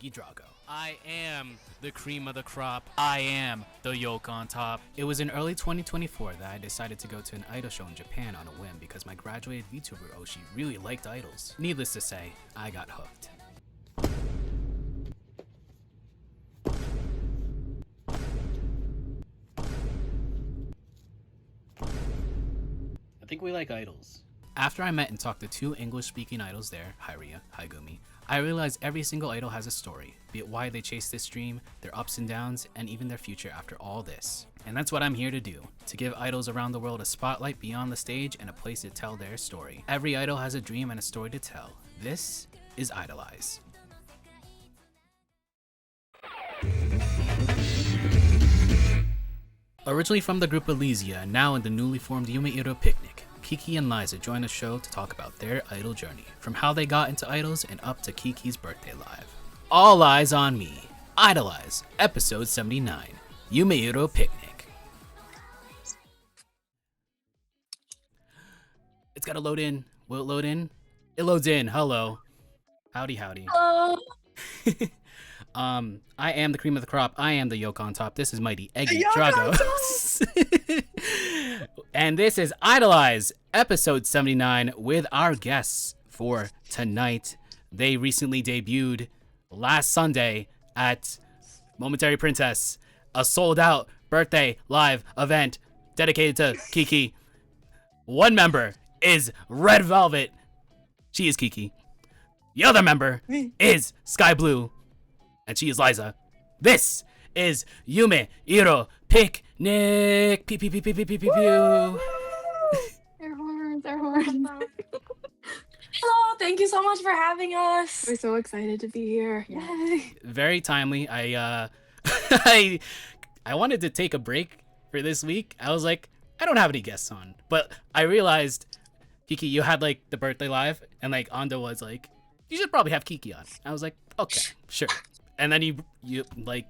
Kiki Drago. I am the cream of the crop. I am the yolk on top. It was in early 2024 that I decided to go to an idol show in Japan on a whim because my graduated VTuber Oshi really liked idols. Needless to say, I got hooked. I think we like idols. After I met and talked to two English-speaking idols there, Hyria, Haigumi, I realized every single idol has a story, be it why they chase this dream, their ups and downs, and even their future after all this. And that's what I'm here to do, to give idols around the world a spotlight beyond the stage and a place to tell their story. Every idol has a dream and a story to tell. This is IDOLEYEZ. Originally from the group Elysia and now in the newly formed Yumeiro Picnic, Chichi and Liza join the show to talk about their idol journey, from how they got into idols and up to Kiki's birthday live. All eyes on me. IDOLEYEZ, episode 79, Yumeiro Picnic. It's gotta load in. Will it load in? It loads in. Hello. Howdy, howdy. Hello. I am the cream of the crop. I am the yolk on top. This is Mighty Eggy Drago. And this is IDOLEYEZ, episode 79, with our guests for tonight. They recently debuted last Sunday at Momentary Princess, a sold-out birthday live event dedicated to Kiki. One member is Red Velvet. She is Kiki. The other member is Sky Blue. And she is Liza. This is Yumeiro Picnic. Pew pew pew pew pew pew pew pew. Air horns, air horns. Hello, thank you so much for having us. We're so excited to be here. Yay. Very timely. I wanted to take a break for this week. I was like, I don't have any guests on, but I realized, Kiki, you had like the birthday live, and like Ando was like, you should probably have Kiki on. I was like, okay, sure. And then you like,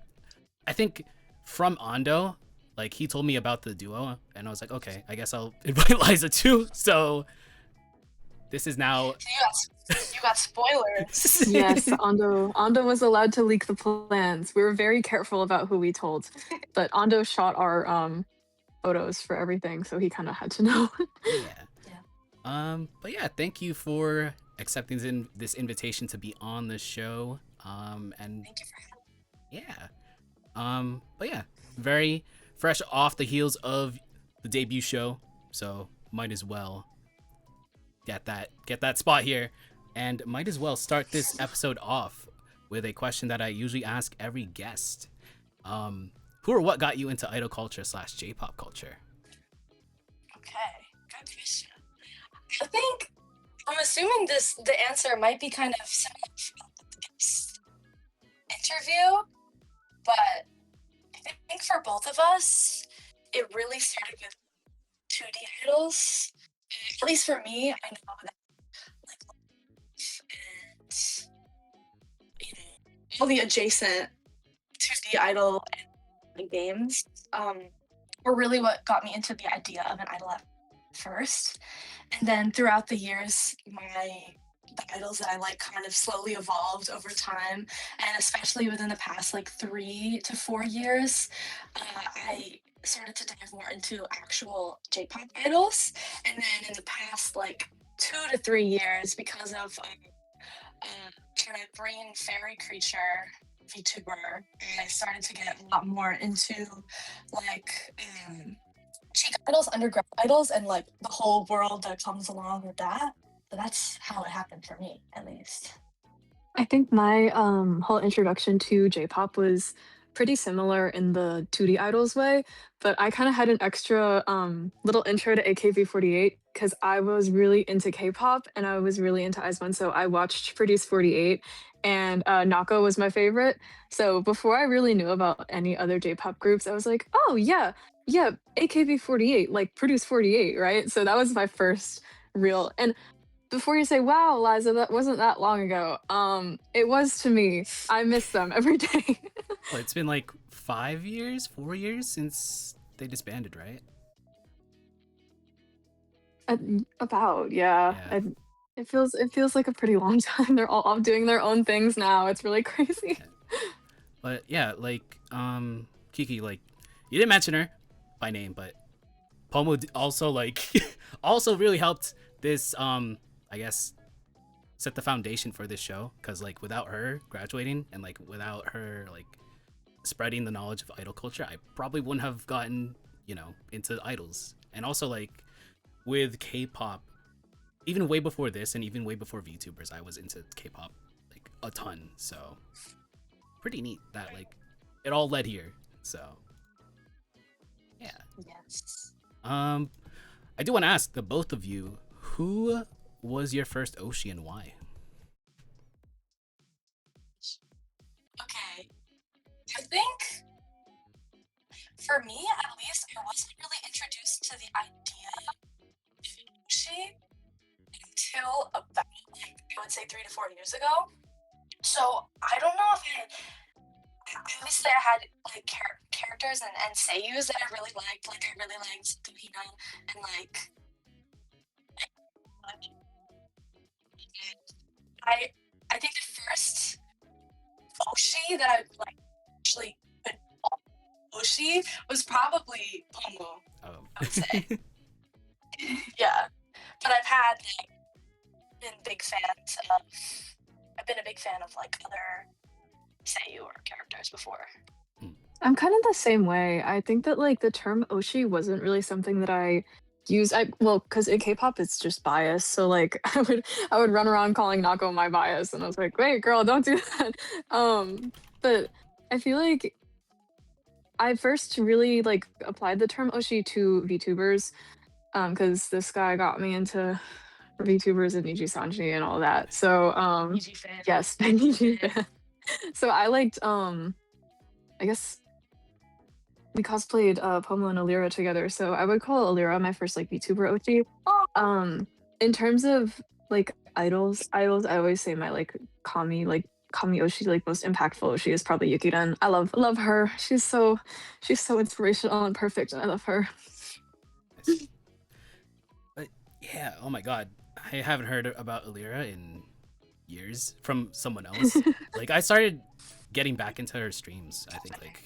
I think from Ando, like he told me about the duo, and I was like, okay, I guess I'll invite Liza too. So this is now. You got spoilers. Yes, Ando was allowed to leak the plans. We were very careful about who we told, but Ando shot our photos for everything, so he kind of had to know. Yeah. But yeah, thank you for accepting this invitation to be on the show. And Thank you for having yeah. But yeah, very fresh off the heels of the debut show, so might as well get that spot here, and might as well start this episode off with a question that I usually ask every guest. Who or what got you into idol culture / J-pop culture? Okay, good question. I think I'm assuming the answer might be kind of similar to this interview, but I think for both of us, it really started with 2D idols. At least for me, I know that like and all the adjacent 2D idol and games were really what got me into the idea of an idol at first. And then throughout the years, the idols that I like kind of slowly evolved over time, and especially within the past like 3 to 4 years, I started to dive more into actual J-pop idols. And then in the past like 2 to 3 years, because of kind of brain fairy creature VTuber, I started to get a lot more into like cheek idols, underground idols, and like the whole world that comes along with that. So that's how it happened for me, at least. I think my whole introduction to J-pop was pretty similar in the 2D idols way, but I kind of had an extra little intro to AKB48 because I was really into K-pop and I was really into IZ*ONE, so I watched Produce 48, and Nako was my favorite. So before I really knew about any other J-pop groups, I was like, oh yeah, AKB48, like Produce 48, right? So that was my first real. And before you say, wow, Liza, that wasn't that long ago, it was to me. I miss them every day. Well, it's been like 4 years since they disbanded, right? About, yeah. it feels like a pretty long time. They're all off doing their own things now. It's really crazy. But yeah, like Kiki, like you didn't mention her by name, but Pomo also like also really helped this I guess set the foundation for this show, because like without her graduating and like without her like spreading the knowledge of idol culture, I probably wouldn't have gotten, into idols. And also like with K-pop, even way before this and even way before VTubers, I was into K-pop like a ton. So pretty neat that like it all led here. So yeah. Yes. I do want to ask the both of you, who was your first Oshi and why? Okay. I think for me, at least, I wasn't really introduced to the idea of sushi until about, like, I would say 3 to 4 years ago. So I don't know if obviously I had like characters and seiyus that I really liked. Like I really liked Kahina and like I I think the first Oshi that I like actually Oshi was probably Pomo, Oh. I would say. Yeah. But I've been a big fan of like other seiyu or characters before. I'm kind of the same way. I think that like the term oshi wasn't really something that I used. Because in K-pop it's just bias. So like I would run around calling Nako my bias, and I was like, wait, girl, don't do that. But I feel like I first really like applied the term oshi to VTubers, because this guy got me into VTubers and Niji Sanji and all that. So Niji fan. yes, Niji fan. So I liked I guess we cosplayed Pomo and Alira together, so I would call Alira my first like VTuber OG. In terms of like idols, I always say my like Kami Oshi, like most impactful Oshi is probably Yukiren. I love her. She's so inspirational and perfect, and I love her. But yeah, oh my god, I haven't heard about Alira in years from someone else. Like I started getting back into her streams, I think like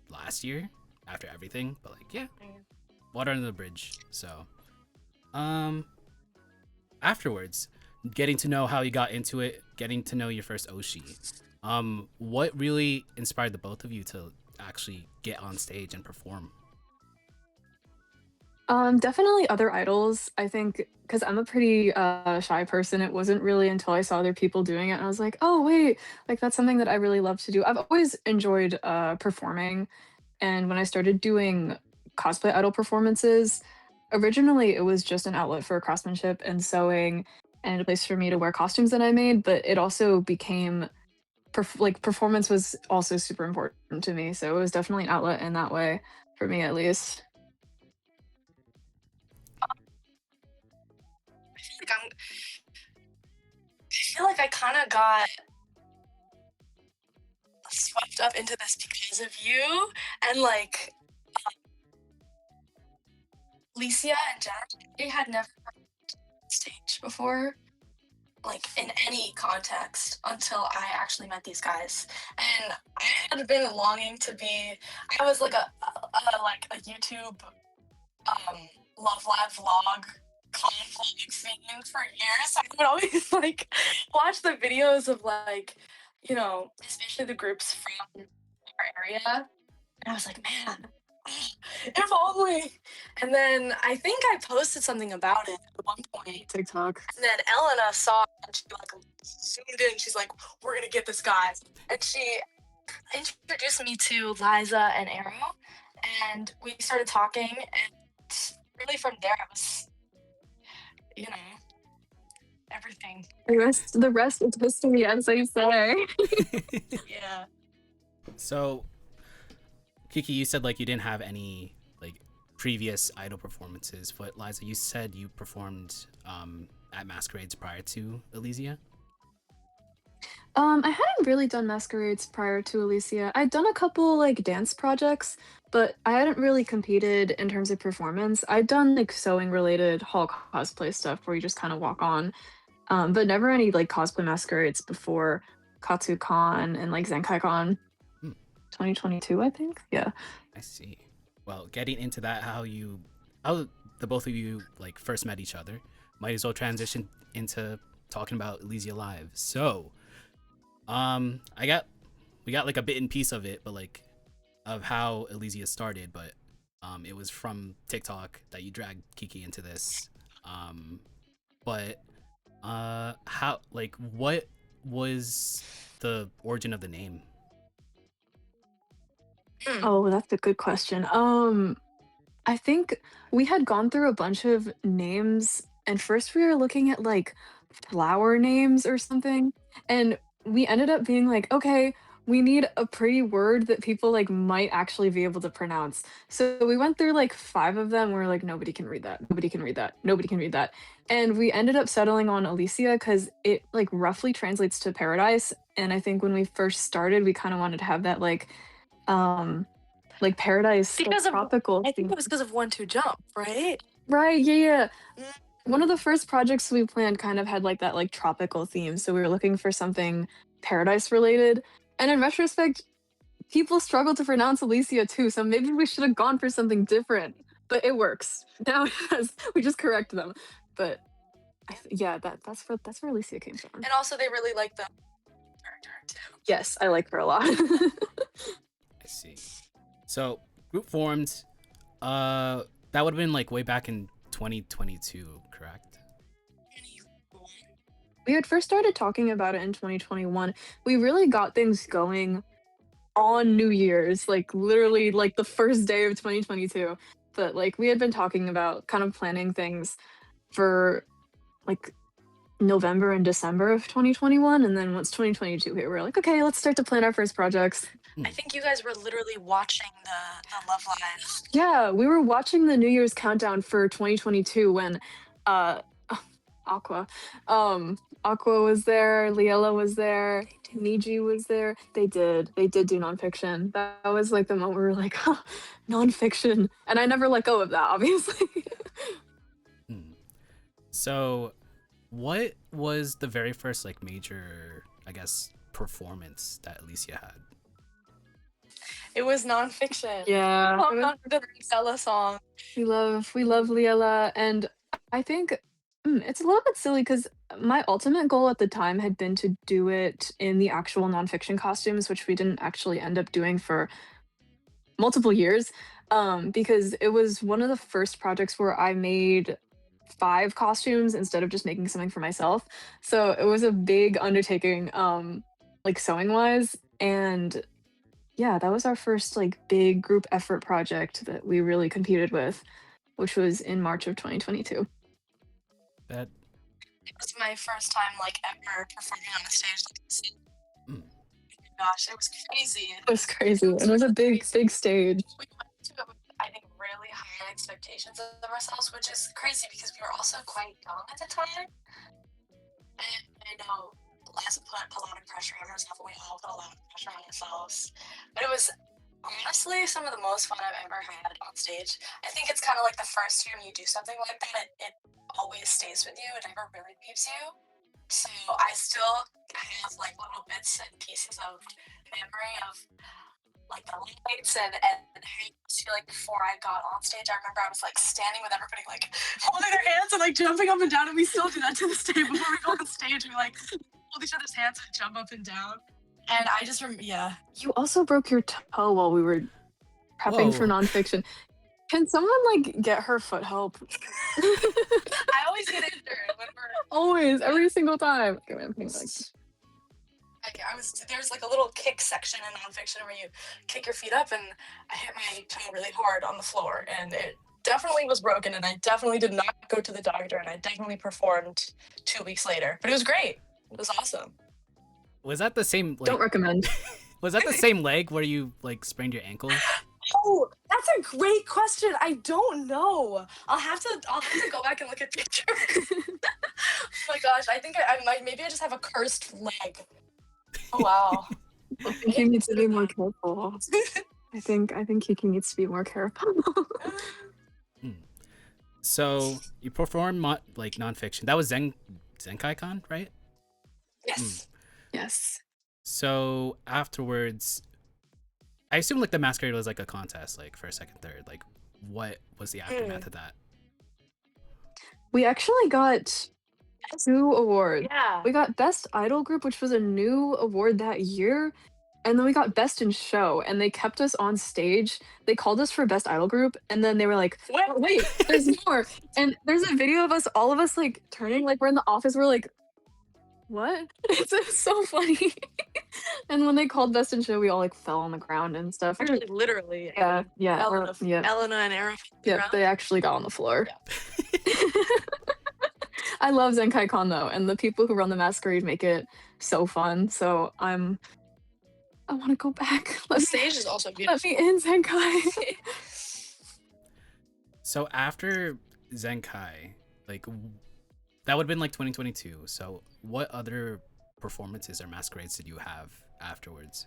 last year after everything, but like yeah, water under the bridge. So afterwards, getting to know how you got into it, getting to know your first Oshi, what really inspired the both of you to actually get on stage and perform? Definitely other idols. I think because I'm a pretty shy person, it wasn't really until I saw other people doing it and I was like, oh wait, like that's something that I really love to do. I've always enjoyed performing, and when I started doing cosplay idol performances, originally it was just an outlet for craftsmanship and sewing and a place for me to wear costumes that I made, but it also became like performance was also super important to me. So it was definitely an outlet in that way for me at least. Like I feel like I kind of got swept up into this because of you and like Elysia and Jack. They had never been on stage before, like in any context, until I actually met these guys. And I had been longing to be. I was like a YouTube Love Live vlog conflict scene for years. I would always like watch the videos of like, especially the groups from our area. And I was like, man, if only. And then I think I posted something about it at one point. TikTok. And then Elena saw it and she like zoomed in. She's like, we're gonna get this guy. And she introduced me to Liza and Arrow. And we started talking, and really from there it was, everything. The rest is history, as they say. Yeah. So Kiki, you said like you didn't have any like previous idol performances, but Liza, you said you performed at masquerades prior to Elysia. I hadn't really done masquerades prior to Elysia. I'd done a couple like dance projects, but I hadn't really competed in terms of performance. I'd done like sewing related hall cosplay stuff where you just kind of walk on but never any like cosplay masquerades before KatsuCon and like ZenkaiCon Hmm. 2022, I think. Yeah. I see. Well, getting into that, how the both of you like first met each other, might as well transition into talking about Elysia Live. So, we got like a bit and piece of it, but like of how Elysia started, but it was from TikTok that you dragged Kiki into this. But how like what was the origin of the name? Oh, that's a good question. I think we had gone through a bunch of names, and first we were looking at like flower names or something, and we ended up being like, okay, we need a pretty word that people like might actually be able to pronounce. So we went through like five of them. We are like, nobody can read that. Nobody can read that. Nobody can read that. And we ended up settling on Elysia because it like roughly translates to paradise. And I think when we first started, we kind of wanted to have that um paradise like, Because of tropical I think theme. it was because of 1-2 Jump, right? Right, yeah, yeah. Mm. One of the first projects we planned kind of had like that like tropical theme, so we were looking for something paradise related. And in retrospect, people struggle to pronounce Elysia too, so maybe we should have gone for something different. But it works. Now it has, we just correct them. But yeah, that's where Elysia came from. And also, they really like the character too. Yes, I like her a lot. I see. So group formed. That would have been like way back in 2022, correct? We had first started talking about it in 2021. We really got things going on New Year's, like literally like the first day of 2022. But like we had been talking about kind of planning things for like November and December of 2021. And then once 2022 hit, we were like, okay, let's start to plan our first projects. I think you guys were literally watching the Love Live. Yeah, we were watching the New Year's countdown for 2022 when uh Aqua. Aqua was there, Liela was there, Niji was there. They did do nonfiction. That was like the moment we were like, huh, nonfiction. And I never let go of that, obviously. So, what was the very first like major, I guess, performance that Elysia had? It was nonfiction. Yeah. Oh, not the Stella song. We love Liela, and I think it's a little bit silly because my ultimate goal at the time had been to do it in the actual nonfiction costumes, which we didn't actually end up doing for multiple years, because it was one of the first projects where I made 5 costumes instead of just making something for myself. So it was a big undertaking, like sewing wise, and yeah, that was our first like big group effort project that we really competed with, which was in March of 2022. That It was my first time like ever performing on a stage like this. Mm. Gosh, it was crazy. It was crazy. It was a big stage. We went to it with, I think, really high expectations of ourselves, which is crazy because we were also quite young at the time. And I know Liza put a lot of pressure on herself, and we all put a lot of pressure on ourselves. But it was honestly some of the most fun I've ever had on stage. I think it's kind of like the first time you do something like that, it always stays with you. It never really leaves you. So I still have like little bits and pieces of memory of like the lights and how I feel like before I got on stage. I remember I was like standing with everybody like holding their hands and like jumping up and down, and we still do that to this day. Before we go on stage, we like hold each other's hands and jump up and down. And I just remember, yeah. You also broke your toe while we were prepping for Whoa. nonfiction. Can someone like get her foot help? I always get injured when we're Always, every single time. Okay, I'm being like, there's like a little kick section in nonfiction where you kick your feet up, and I hit my toe really hard on the floor, and it definitely was broken, and I definitely did not go to the doctor, and I definitely performed 2 weeks later. But it was great. It was awesome. Was that the same? Like, don't recommend. Was that the same leg where you like sprained your ankle? Oh, that's a great question. I don't know. I'll have to go back and look at pictures. Oh my gosh, I think I might, maybe I just have a cursed leg. Oh wow. I think he needs to be more careful. I think Kiki needs to be more careful. So you performed like nonfiction. That was ZenkaiCon, right? Yes. Yes. So afterwards, I assume like the masquerade was like a contest, like first, second, third. Like, what was the aftermath of that? We actually got 2 awards. Yeah. We got Best Idol Group, which was a new award that year. And then we got Best in Show, and they kept us on stage. They called us for Best Idol Group, and then they were like, What? "Oh, wait, there's more." And there's a video of us, all of us, like turning, like we're in the office. We're like, "What?" It's so funny. And when they called Best in Show, we all like fell on the ground and stuff. Actually, literally. Yeah, yeah, yeah, Elena and Era. yeah. They actually got on the floor. I love ZenkaiCon though, and the people who run the masquerade make it so fun. So I want to go back. The stage is also beautiful. Let me in, Zenkai. So after Zenkai, like that would have been like 2022. So what other performances or masquerades did you have afterwards?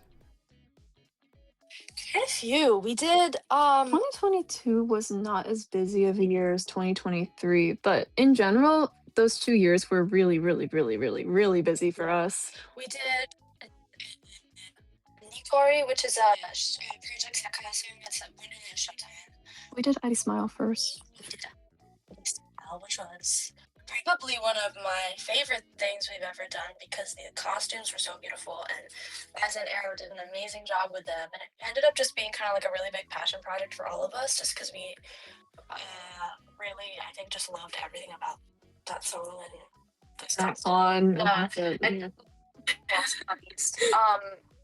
Quite a few. We did 2022 was not as busy of a year as 2023, but in general, those 2 years were really, really, really, really, really busy for us. we did Nitori, which is a project Sakayasu. It's a one in Showtime. We did Idy Smile first. We did which was probably one of my favorite things we've ever done because the costumes were so beautiful, and as an Arrow did an amazing job with them, and it ended up just being kind of like a really big passion project for all of us, just because we really, I think, just loved everything about that solo and this That's on.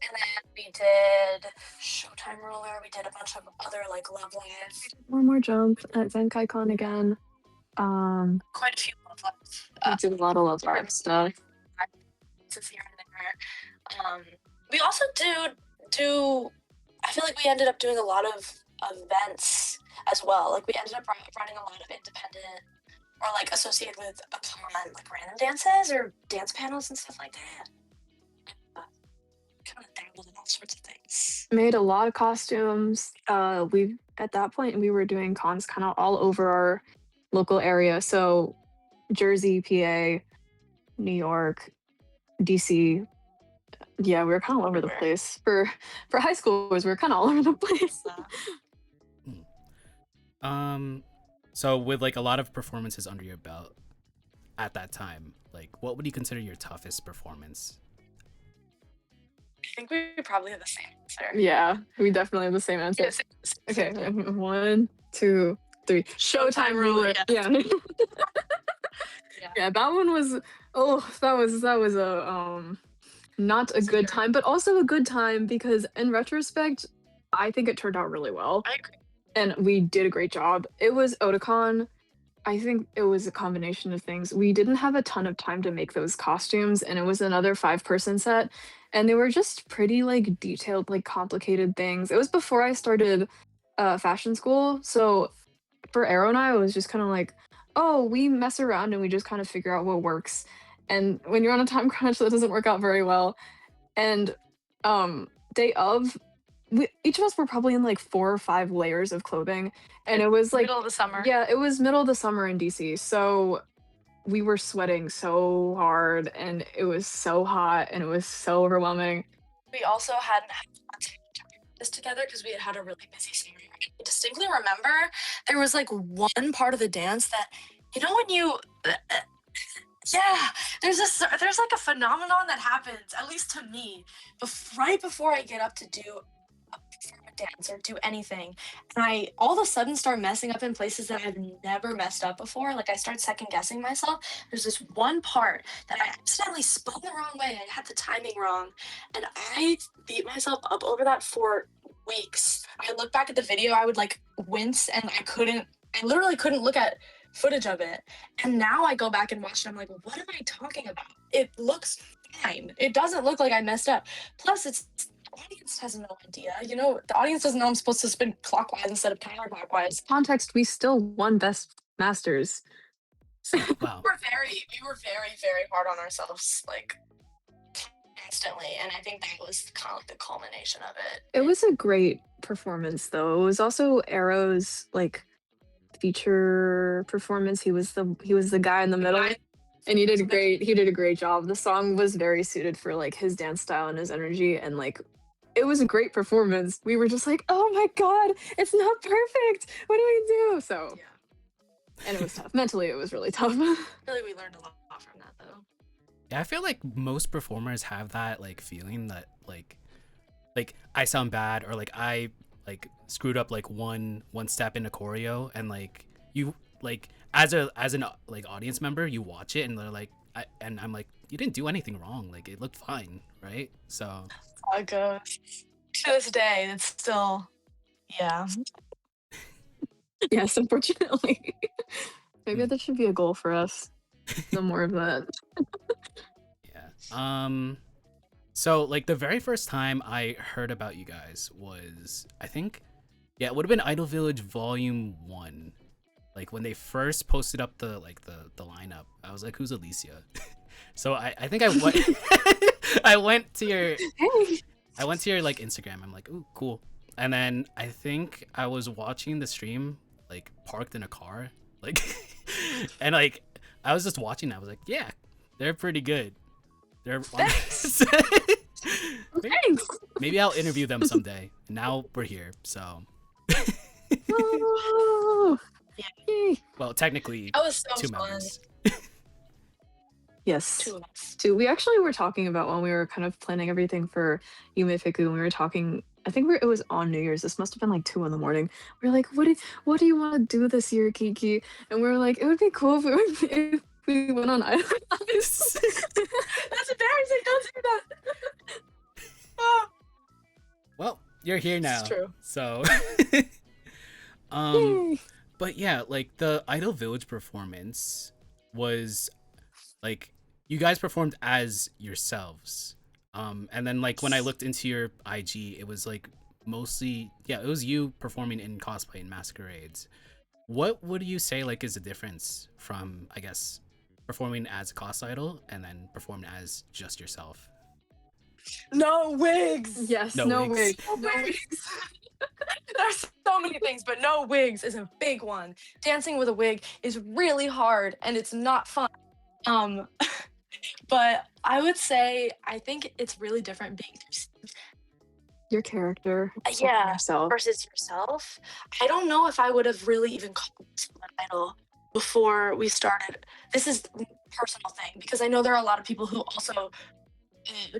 And then we did Showtime Roller. We did a bunch of other like Love Live. One more jump at ZenkaiCon again. Quite a few Love We Live. did a lot of Love Live stuff. Here and there. We also do. I feel like we ended up doing a lot of events as well. Like we ended up running a lot of independent or like associated with a con, like random dances or dance panels and stuff like that. Kind of dabbled in all sorts of things. Made a lot of costumes. We at that point we were doing cons kind of all over our local area. So Jersey, PA, New York, DC. Yeah, we were kind of all over the place. For high schoolers, we were kind of all over the place. So with like a lot of performances under your belt at that time, like what would you consider your toughest performance? I think we probably have the same answer. Yeah, we definitely have the same answer. Yes. Okay, 1, 2, 3. Showtime Ruler. Yeah. Yeah, that one was. Oh, that was a not a good time, but also a good time because in retrospect, I think it turned out really well. I agree. And we did a great job. It was Otakon. I think it was a combination of things. We didn't have a ton of time to make those costumes, and it was another 5-person set, and they were just pretty like detailed, like complicated things. It was before I started fashion school, so for Arrow and I, it was just kind of like, oh, we mess around and we just kind of figure out what works. And when you're on a time crunch, that doesn't work out very well. And day of, each of us were probably in like 4 or 5 layers of clothing, and it was like Middle of the summer. Yeah, it was middle of the summer in DC, so we were sweating so hard, and it was so hot, and it was so overwhelming. We also hadn't had this together because we had a really busy summer. I distinctly remember there was like one part of the dance that, you know, when you there's like a phenomenon that happens, at least to me, right before I get up to do a dance or do anything, and I all of a sudden start messing up in places that I've never messed up before. Like I start second guessing myself. There's this one part that I accidentally spun the wrong way. I had the timing wrong, and I beat myself up over that for weeks. I look back at the video, I would like wince, and I literally couldn't look at footage of it. And now I go back and watch it, I'm like, what am I talking about? It looks fine. It doesn't look like I messed up. Plus, the audience has no idea. You know, the audience doesn't know I'm supposed to spin clockwise instead of counterclockwise. Context, we still won Best Masters. Wow. We were very, very hard on ourselves, like constantly, and I think that was kind of like the culmination of it. It was a great performance, though. It was also Arrow's like feature performance. He was the guy in the middle. And he did great. He did a great job. The song was very suited for like his dance style and his energy, and like it was a great performance. We were just like, oh my god, it's not perfect. What do we do? So, Yeah. and it was tough. Mentally, it was really tough. I feel like we learned a lot from that though. Yeah, I feel like most performers have that like feeling that like I sound bad, or like I like screwed up like one step in a choreo, and like you like as an like audience member, you watch it and they're like I'm like, you didn't do anything wrong, like it looked fine, right? So How it goes. To this day, it's still, yeah. Yes, unfortunately. Maybe that should be a goal for us. No more of that. yeah. So like the very first time I heard about you guys was, I think, yeah, it would have been Idol Village Volume 1. Like when they first posted up the lineup, I was like, who's Elysia? So I think I went I went to your like Instagram. I'm like, ooh, cool. And then I think I was watching the stream like parked in a car, like and like I was just watching. I was like, yeah, they're pretty good. They're Thanks. maybe I'll interview them someday. Now we're here, so Oh, Yeah. well, technically That was so two fun. members. yes. 2 of us. Too. We actually were talking about when we were kind of planning everything for Yume Fiku, and we were talking. I think it was on New Year's. This must have been like 2 in the morning. We were like, what do you want to do this year, Kiki? And we were like, it would be cool if we went on Idol. That's embarrassing. Don't do that. Oh, Well, you're here now. it's true. So Yay. but yeah, like the Idol Village performance was like you guys performed as yourselves. And then like when I looked into your IG, it was like mostly, yeah, it was you performing in cosplay and masquerades. What would you say like is the difference from, I guess, performing as a cos idol and then performing as just yourself? No wigs. Yes, No no wigs. wig. No wigs. There's so many things, but no wigs is a big one. Dancing with a wig is really hard and it's not fun. But I would say I think it's really different being perceived Your character. yeah, Yourself. versus yourself. I don't know if I would have really even called this an idol before we started. This is a personal thing because I know there are a lot of people who also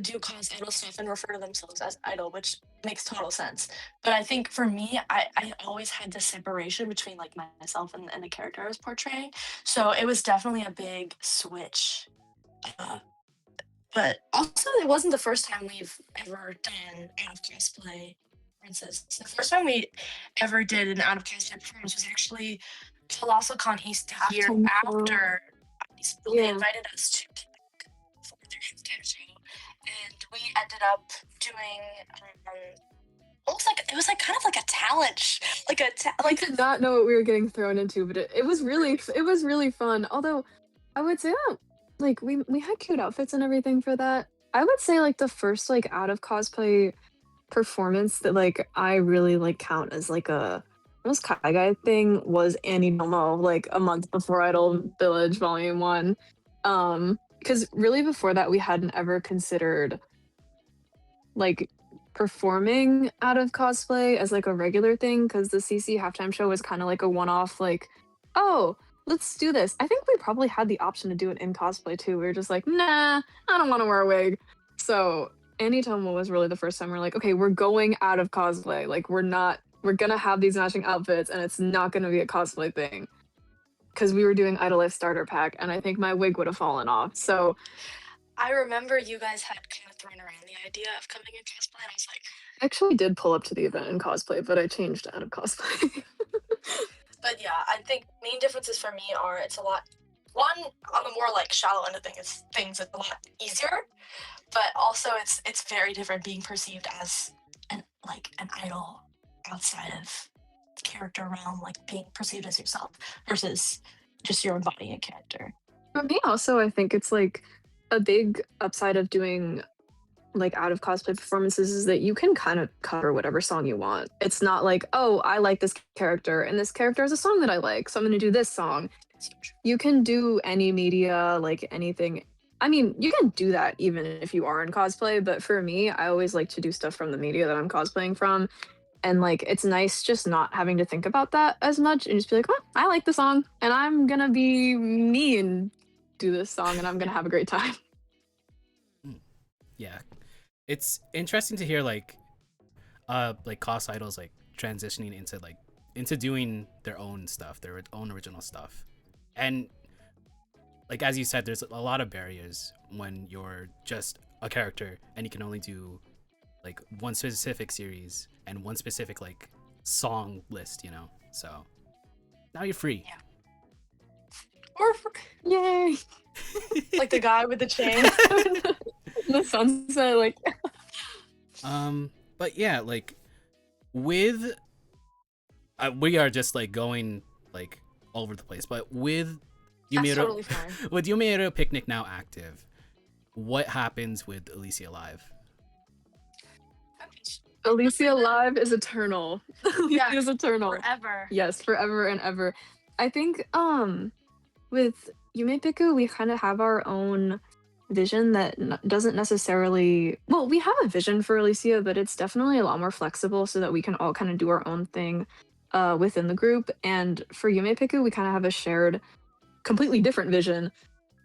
do cause idol stuff and refer to themselves as idol, which makes total sense. But I think for me, I always had this separation between like myself and the character I was portraying. So it was definitely a big switch. But also, it wasn't the first time we've ever done out of cosplay performances. The first time we ever did an out of cosplay performance was actually Colossal Con East the year Halftime show. after. They Yeah. invited us to Quebec for their halftime show, and we ended up doing almost like it was like kind of like a talent, like a I did not know what we were getting thrown into, but it was really fun. Although I would say that like we had cute outfits and everything for that. I would say like the first like out of cosplay performance that like I really like count as like a almost Kai Guy thing was Annie Domo like a month before Idol Village Volume 1. Because really before that we hadn't ever considered like performing out of cosplay as like a regular thing because the CC halftime show was kind of like a one-off like, oh, let's do this. I think we probably had the option to do it in cosplay too. We were just like, nah, I don't want to wear a wig. So Annie Tomo was really the first time we're like, okay, we're going out of cosplay. Like we're gonna have these matching outfits and it's not gonna be a cosplay thing. Because we were doing IDOLEYEZ starter pack and I think my wig would have fallen off. So I remember you guys had kind of thrown around the idea of coming in cosplay, and I was like, I actually did pull up to the event in cosplay, but I changed out of cosplay. but yeah, I think main differences for me are it's a lot. One on the more like shallow end of things, it's a lot easier, but also it's very different being perceived as an idol outside of character realm, like being perceived as yourself versus just your embodying a character. For me also, I think it's like a big upside of doing like out of cosplay performances is that you can kind of cover whatever song you want. It's not like, oh, I like this character and this character has a song that I like, so I'm going to do this song. You can do any media, like anything. I mean, you can do that even if you are in cosplay, but for me, I always like to do stuff from the media that I'm cosplaying from. And like it's nice just not having to think about that as much and just be like, oh, I like the song and I'm gonna be me and do this song and I'm gonna have a great time. Yeah, it's interesting to hear like cos idols like transitioning into doing their own stuff, their own original stuff, and like as you said, there's a lot of barriers when you're just a character and you can only do like one specific series and one specific like song list, you know. So now you're free. Yeah. Or Yay! like the guy with the chain. The sunset, like But yeah, like with we are just like going like all over the place, but with That's Yumeiro, totally fine. with Yumeiro Picnic now active, what happens with Elysia Live? Elysia Live is eternal. Yeah, Elysia is eternal. Forever. Yes, forever and ever. I think with Yume Piku we kind of have our own vision that doesn't necessarily, well, we have a vision for Elysia, but it's definitely a lot more flexible so that we can all kind of do our own thing within the group. And for Yume Piku we kind of have a shared completely different vision.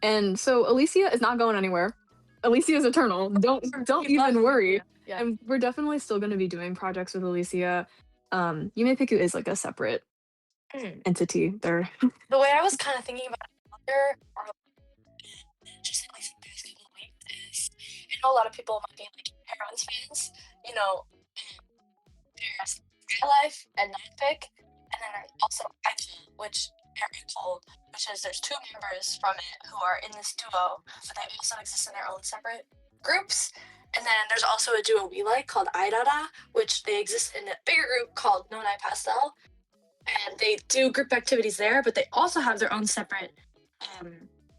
And so Elysia is not going anywhere. Elysia is eternal. Don't We love even worry. Elysia. Yeah. And we're definitely still going to be doing projects with Elysia. Yume Piku is like a separate entity. They're The way I was kind of thinking about it earlier, or just at least in the past couple of weeks, is I know a lot of people might be like Heron's fans, you know, there's Skylife and Nightpick, and then there's also Idol, which is there's two members from it who are in this duo, but they also exist in their own separate groups. And then there's also a duo we like called Idara, which they exist in a bigger group called Nonai Pastel. And they do group activities there, but they also have their own separate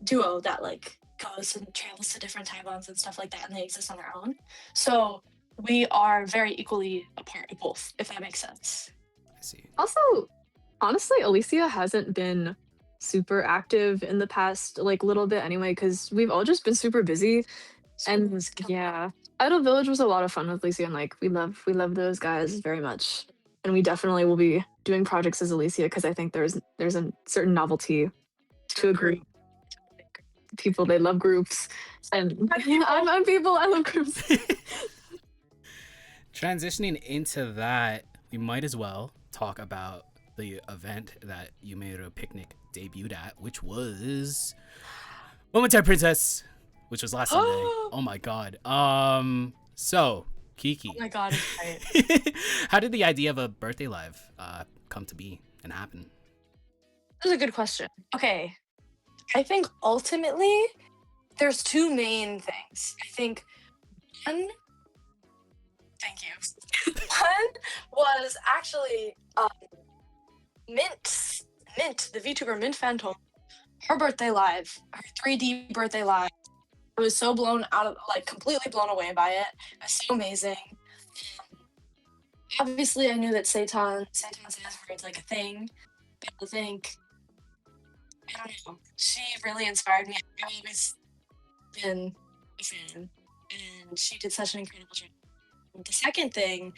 duo that like goes and travels to different Taibans and stuff like that, and they exist on their own. So we are very equally a part of both, if that makes sense. I see. also, honestly, Elysia hasn't been super active in the past like little bit anyway, because we've all just been super busy. And yeah, Idol Village was a lot of fun with Elysia, and like we love those guys very much. And we definitely will be doing projects as Elysia because I think there's a certain novelty to a group. People, they love groups, and I'm people. I love groups. Transitioning into that, we might as well talk about the event that Yumeiro Picnic debuted at, which was Momentary Princess, which was last Sunday. Oh my god. So Kiki. Oh my god, it's right. How did the idea of a birthday live come to be and happen? That's a good question. Okay. I think ultimately there's two main things. I think one, thank you. One was actually Mint, the VTuber Mint Phantom, her birthday live, her 3D birthday live. I was so completely blown away by it. It was so amazing. Obviously, I knew that Satan's Asgard is like a thing, but I think, I don't know, she really inspired me. I've always been a fan, and she did such an incredible job. The second thing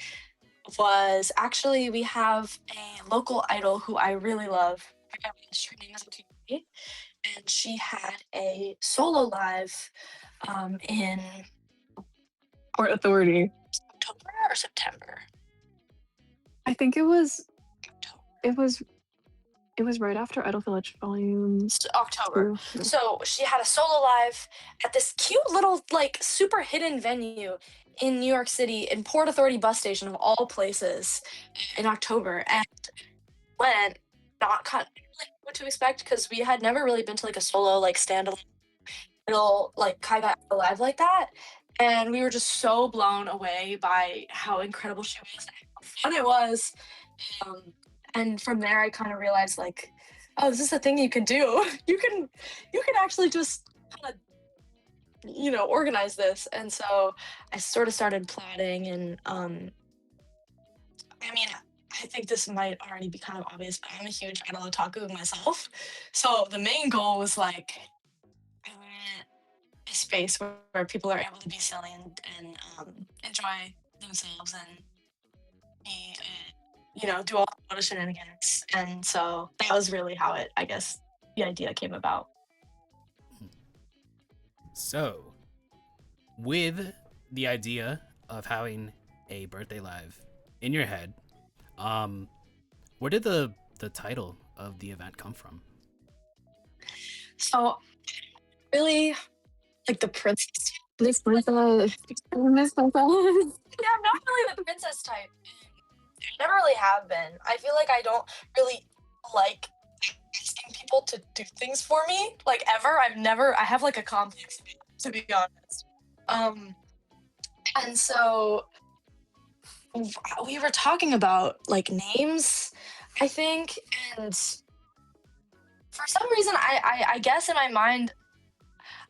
was actually we have a local idol who I really love. Her name is Elysia, and she had a solo live in Port Authority. October or September. I think it was October. it was right after Idol Village Volume It's October. 2. So she had a solo live at this cute little like super hidden venue in New York City in Port Authority bus station of all places in October, and went not kind of like what to expect because we had never really been to like a solo like standalone little like Kaiga live like that, and we were just so blown away by how incredible she was and how fun it was. And from there, I kind of realized like, oh, this is a thing you can do. You can actually just kind of organize this. And so I sort of started plotting, and I mean, I think this might already be kind of obvious, but I'm a huge idol otaku myself. So the main goal was like I want a space where people are able to be silly and enjoy themselves and be, do all the shenanigans. And so that was really how I guess, the idea came about. So, with the idea of having a birthday live in your head, where did the title of the event come from? So really like the princess. Miss Princess. Miss Princess. Yeah, I'm not really the princess type. I never really have been. I feel like I don't really like asking people to do things for me. Like ever. I have like a complex to be honest. And so we were talking about like names, I think, and for some reason I guess in my mind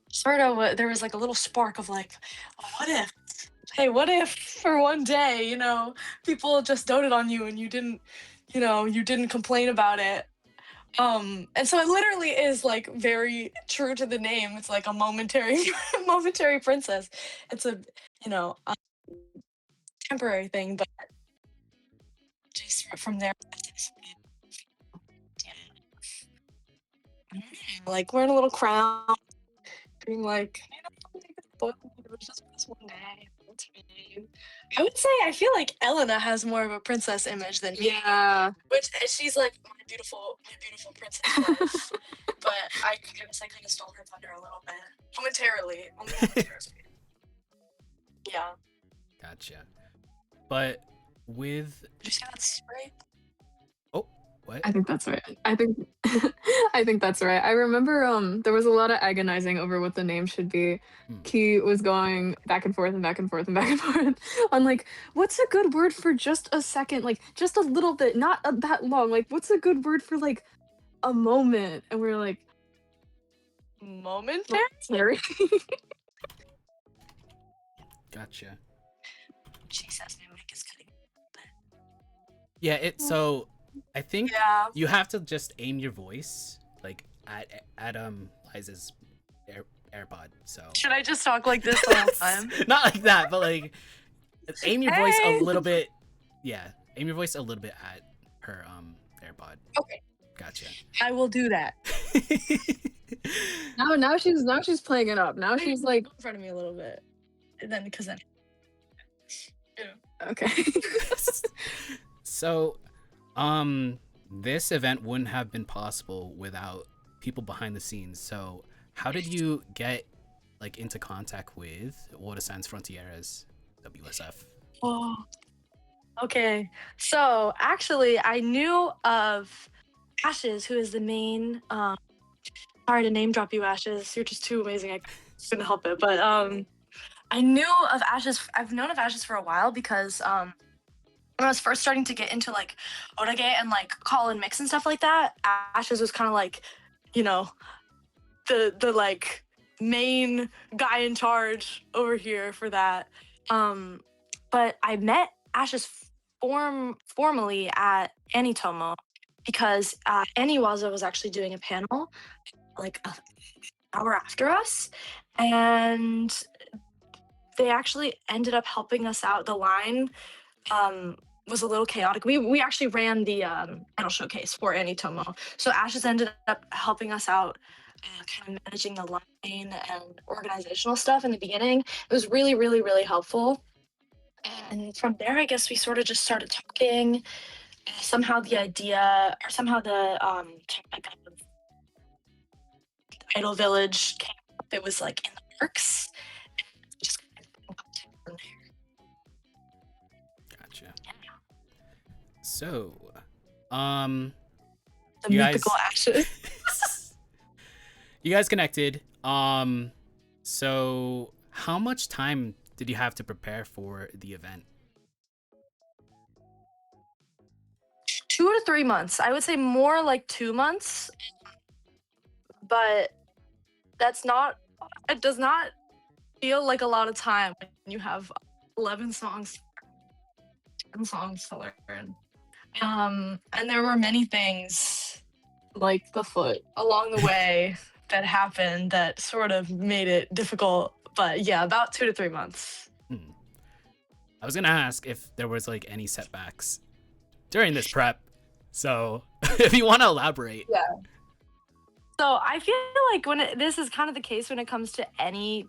sort of there was like a little spark of like, what if what if for one day, people just doted on you and you didn't complain about it. And so it literally is like very true to the name. It's like a momentary momentary princess. It's a temporary thing, but just from there like wearing a little crown, being like, it was just this one day. It's fine. I would say I feel like Elena has more of a princess image than me. Yeah. Which she's like my beautiful princess wife. But I guess I kind of stole her thunder a little bit. Momentarily. Only momentarily. Yeah. Gotcha. But with Did you see that spray? what? I think that's right. I think that's right. I remember there was a lot of agonizing over what the name should be. Key was going back and forth and back and forth and back and forth on like, what's a good word for just a second, like just a little bit, not that long. Like, what's a good word for like a moment? And we were like, momentary. Gotcha. She says my mic is cutting. Yeah, so I think you have to just aim your voice like at Liza's AirPod. So should I just talk like this the whole time? Not like that, but like aim your voice a little bit. Yeah, aim your voice a little bit at her AirPod. Okay. Gotcha. I will do that. now she's playing it up. Now she's like in front of me a little bit. And then okay. So this event wouldn't have been possible without people behind the scenes. So how did you get like into contact with Water Sans Frontieres, WSF? Oh, okay. So actually, I knew of Ashes, who is the main. Sorry to name drop you, Ashes. You're just too amazing. I couldn't help it. But I knew of Ashes. I've known of Ashes for a while because when I was first starting to get into like Otage and like call and mix and stuff like that, Ashes was kind of like, the like main guy in charge over here for that. But I met Ashes formally at Anitomo because Aniwaza was actually doing a panel like an hour after us, and they actually ended up helping us out. The line was a little chaotic. We actually ran the idol showcase for Anitomo, so Ashes ended up helping us out, kind of managing the line and organizational stuff in the beginning. It was really, really, really helpful. And from there, I guess we sort of just started talking. Somehow the idea, or somehow the topic of Idol Village came up. It was like in the works. Just kind of from there. Gotcha. Yeah. So, The you mythical guys, Ashes. you guys connected. So how much time did you have to prepare for the event? 2 to 3 months. I would say more like 2 months. But it does not feel like a lot of time when you have 11 songs, 10 songs to learn. And there were many things Like the foot. along the way that happened that sort of made it difficult. But yeah, about 2 to 3 months. Hmm. I was gonna ask if there was like any setbacks during this prep. So if you want to elaborate. Yeah. So I feel like this is kind of the case when it comes to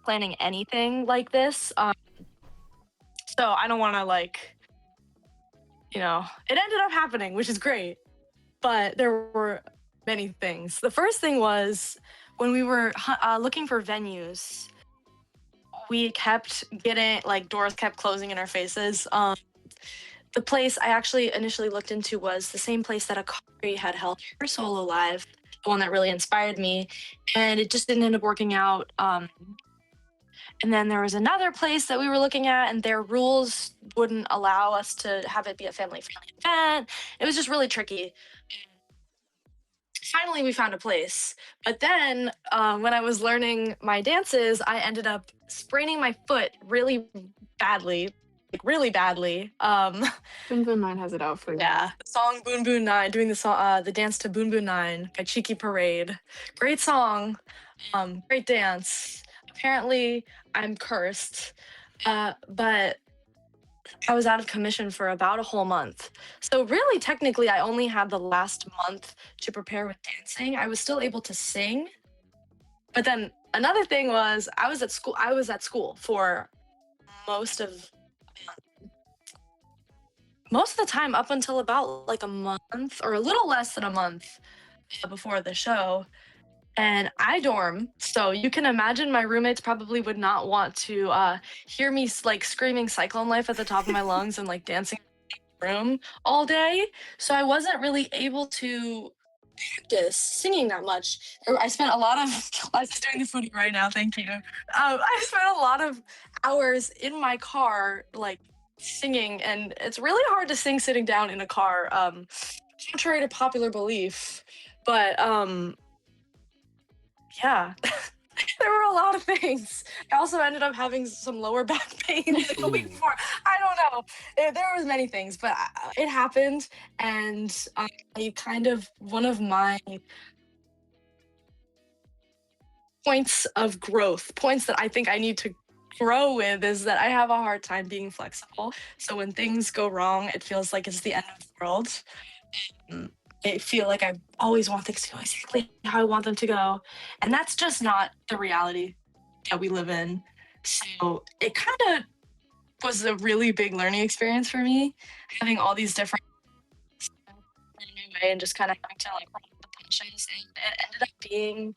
planning anything like this. So I don't want to it ended up happening, which is great. But there were many things. The first thing was when we were looking for venues, we kept getting doors kept closing in our faces. The place I actually initially looked into was the same place that Akari had held her solo live, the one that really inspired me, and it just didn't end up working out. And then there was another place that we were looking at, and their rules wouldn't allow us to have it be a family-friendly event. It was just really tricky. Finally, we found a place. But then when I was learning my dances, I ended up spraining my foot really badly. Really badly. Boon Boon 9 has it out for you. Yeah, the song Boon Boon 9, doing the dance to Boon Boon 9 by Cheeky Parade. Great song, great dance. Apparently, I'm cursed, but I was out of commission for about a whole month. So really, technically, I only had the last month to prepare with dancing. I was still able to sing, but then another thing was I was at school for most of the time up until about like a month or a little less than a month before the show. And I dorm, so you can imagine my roommates probably would not want to hear me screaming Cyclone Life at the top of my lungs and dancing in the room all day. So I wasn't really able to practice singing that much. I spent a lot of I was doing the footy right now. Thank you. I spent a lot of hours in my car singing, and it's really hard to sing sitting down in a car, contrary to popular belief. But yeah, there were a lot of things. I also ended up having some lower back pain the week before. I don't know. There was many things, but it happened, and one of my points of growth, points that I think I need to grow with, is that I have a hard time being flexible. So when things go wrong, it feels like it's the end of the world. I feel like I always want things to go exactly how I want them to go. And that's just not the reality that we live in. So it kind of was a really big learning experience for me, having all these different in a new way and just kind of having to roll with the punches. And it ended up being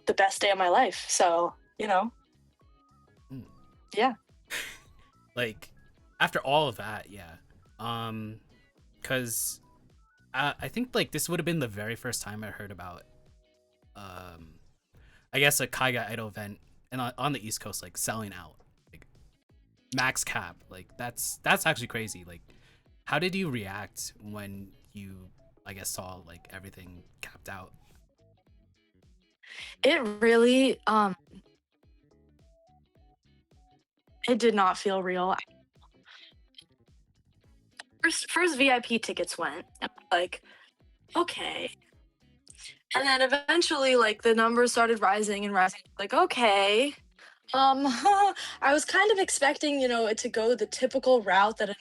the best day of my life. So, yeah. After all of that, yeah. Because I think this would have been the very first time I heard about I guess a Kaiga idol event and on the East Coast selling out max cap. That's actually crazy. How did you react when you saw everything capped out? It really it did not feel real. First VIP tickets went, and I'm okay. And then eventually the numbers started rising and rising. Okay. I was kind of expecting, it to go the typical route that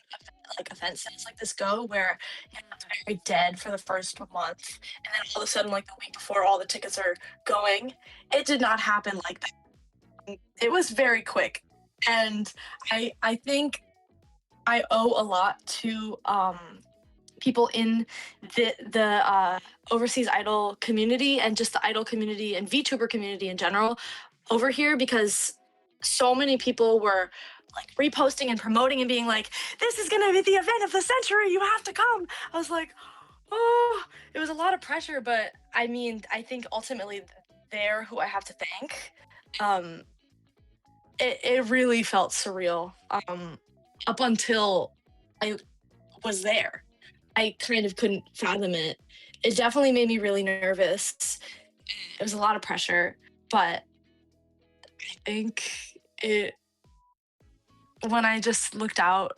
event sets like this go, where it's very dead for the first month, and then all of a sudden, the week before, all the tickets are going. It did not happen like that. It was very quick, and I think I owe a lot to people in the overseas idol community and just the idol community and VTuber community in general over here, because so many people were reposting and promoting and being this is gonna be the event of the century, you have to come. I was oh, it was a lot of pressure, but I think ultimately they're who I have to thank. It really felt surreal up until I was there. I kind of couldn't fathom it. It definitely made me really nervous. It was a lot of pressure, but I think when I just looked out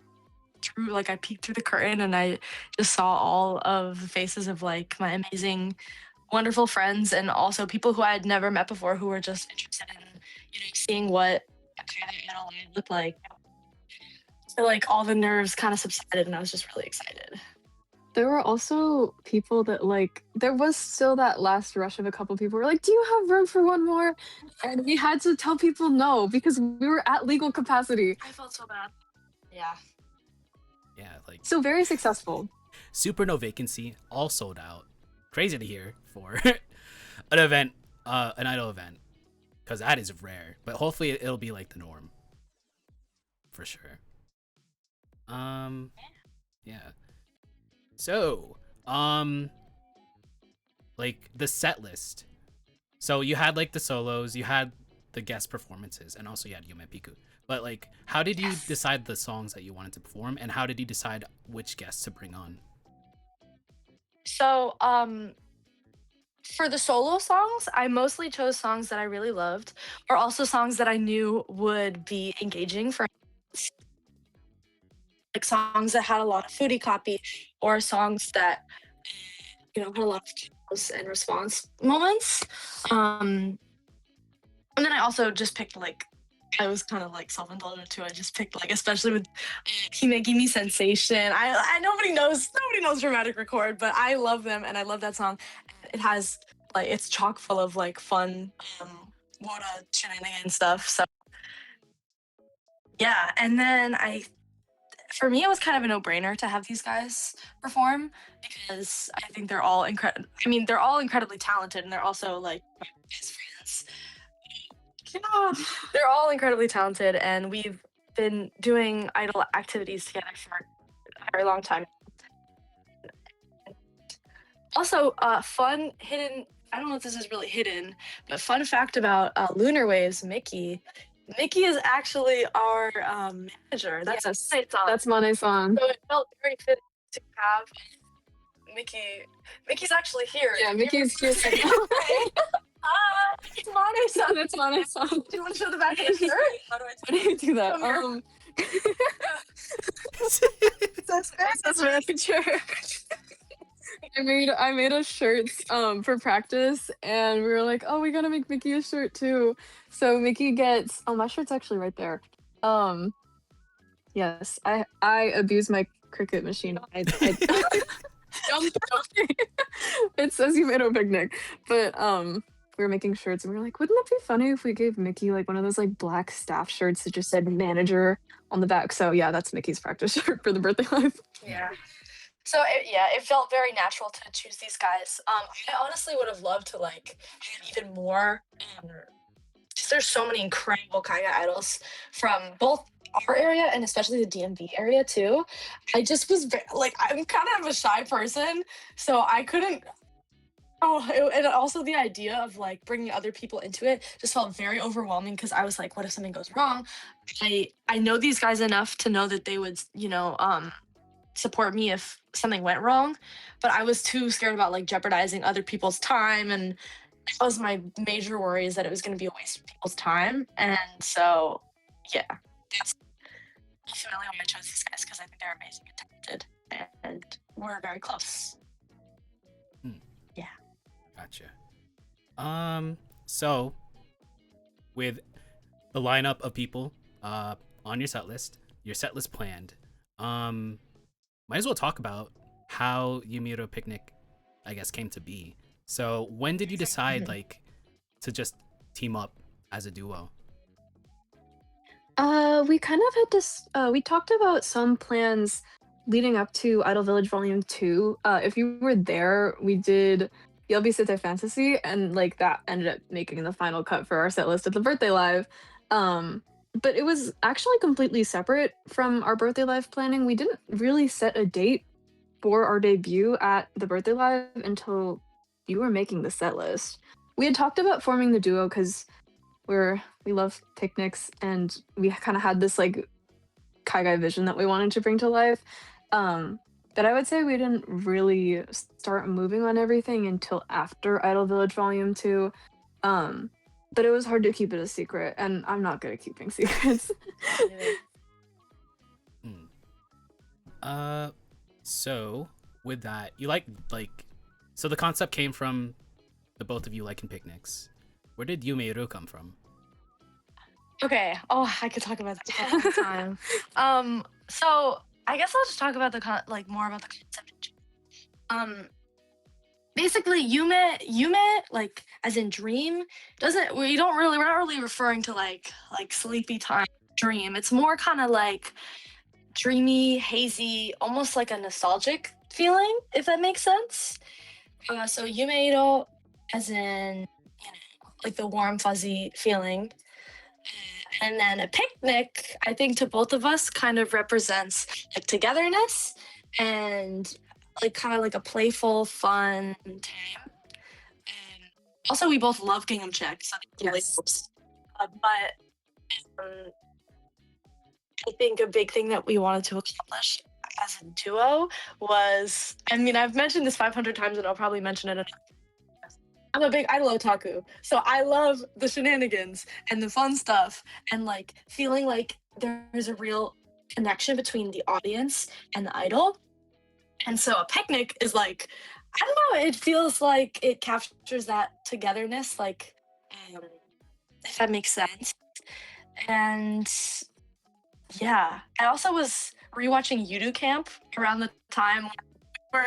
I peeked through the curtain and I just saw all of the faces of like my amazing, wonderful friends and also people who I had never met before who were just interested in, seeing what a kind of IDOLEYEZ looked like. So like all the nerves kind of subsided and I was just really excited. There were also people that like there was still that last rush of a couple people who were like, "Do you have room for one more?" And we had to tell people no because we were at legal capacity. I felt so bad. Yeah. Yeah, like So very successful. Super No Vacancy, all sold out. Crazy to hear for an event, an idol event, because that is rare. But hopefully it'll be like the norm, for sure. Yeah. So, like the set list. So you had like the solos, you had the guest performances, and also you had Yumeiro Picnic. But like, how did you decide the songs that you wanted to perform, and how did you decide which guests to bring on? So, for the solo songs, I mostly chose songs that I really loved, or also songs that I knew would be engaging for like songs that had a lot of foodie copy, or songs that had a lot of pause and response moments. And then I also just picked like I was kind of like self-indulgent too. I just picked like especially with Hime Gimme Sensation. I nobody knows Dramatic Record, but I love them and I love that song. It has like it's chock full of like fun Wota shenanigan stuff. So yeah, and then for me it was kind of a no-brainer to have these guys perform because I think they're all incredible. I mean, they're all incredibly talented and they're also like my best friends. Yeah, they're all incredibly talented, and we've been doing idol activities together for a very long time. Also, fun hidden. I don't know if this is really hidden, but fun fact about Lunar Waves, Mickey. Mickey is actually our manager. That's That's Mane-san. so it felt very fitting to have Mickey. Mickey's actually here. Yeah, Mickey's here. It's Mane-san. That's Mane-san. Do you want to show the back of the shirt? How do I How do you do that? Come That's very true. I made us shirts for practice and we were like, oh, we gotta make Mickey a shirt too. So Mickey gets my shirt's actually right there. Yes, I abuse my Cricut machine. It says Yumeiro Picnic. But we were making shirts and we were like, wouldn't it be funny if we gave Mickey like one of those like black staff shirts that just said manager on the back? So yeah, that's Mickey's practice shirt for the birthday live. Yeah. So it felt very natural to choose these guys. I honestly would have loved to like have even more. Just there's so many incredible Kaiga idols from both our area and especially the DMV area too. I just was I'm kind of a shy person, so I couldn't. And also the idea of like bringing other people into it just felt very overwhelming because I was like, what if something goes wrong? I know these guys enough to know that they would, support me if something went wrong, but I was too scared about like jeopardizing other people's time, and that was my major worry, is that it was going to be a waste of people's time. And so yeah, that's ultimately why I chose these guys, because I think they're amazing and talented and we're very close. Yeah. Gotcha. So with the lineup of people on your set list planned, might as well talk about how Yumeiro Picnic, I guess, came to be. So when did you decide like to just team up as a duo? We kind of had this. We talked about some plans leading up to Idol Village Volume 2. If you were there, we did Yelby City Fantasy, and like that ended up making the final cut for our set list at the birthday live. But it was actually completely separate from our birthday live planning. We didn't really set a date for our debut at the birthday live until you were making the set list. We had talked about forming the duo because we love picnics and we kind of had this like Kaigai vision that we wanted to bring to life. But I would say we didn't really start moving on everything until after Idol Village Volume 2. But it was hard to keep it a secret, and I'm not good at keeping secrets. Uh, so with that, you so the concept came from the both of you liking picnics. Where did Yumeiro come from? Okay. Oh, I could talk about that for a long time. So I guess I'll just talk about like more about the concept. Um, Basically, Yume, like as in dream, doesn't we don't really we're not really referring to like sleepy time dream. It's more kind of like dreamy, hazy, almost like a nostalgic feeling, if that makes sense. So Yumeiro, as in like the warm fuzzy feeling. And then a picnic, I think to both of us kind of represents like togetherness and like kind of like a playful, fun time. And also, we both love Gingham Check, so that really helps. But I think a big thing that we wanted to accomplish as a duo was, I mean, I've mentioned this 500 times and I'll probably mention it another. I'm a big idol otaku, so I love the shenanigans and the fun stuff and like feeling like there's a real connection between the audience and the idol. And so a picnic is like, I don't know, it feels like it captures that togetherness, like, if that makes sense. And yeah, I also was rewatching Yudu Camp around the time we're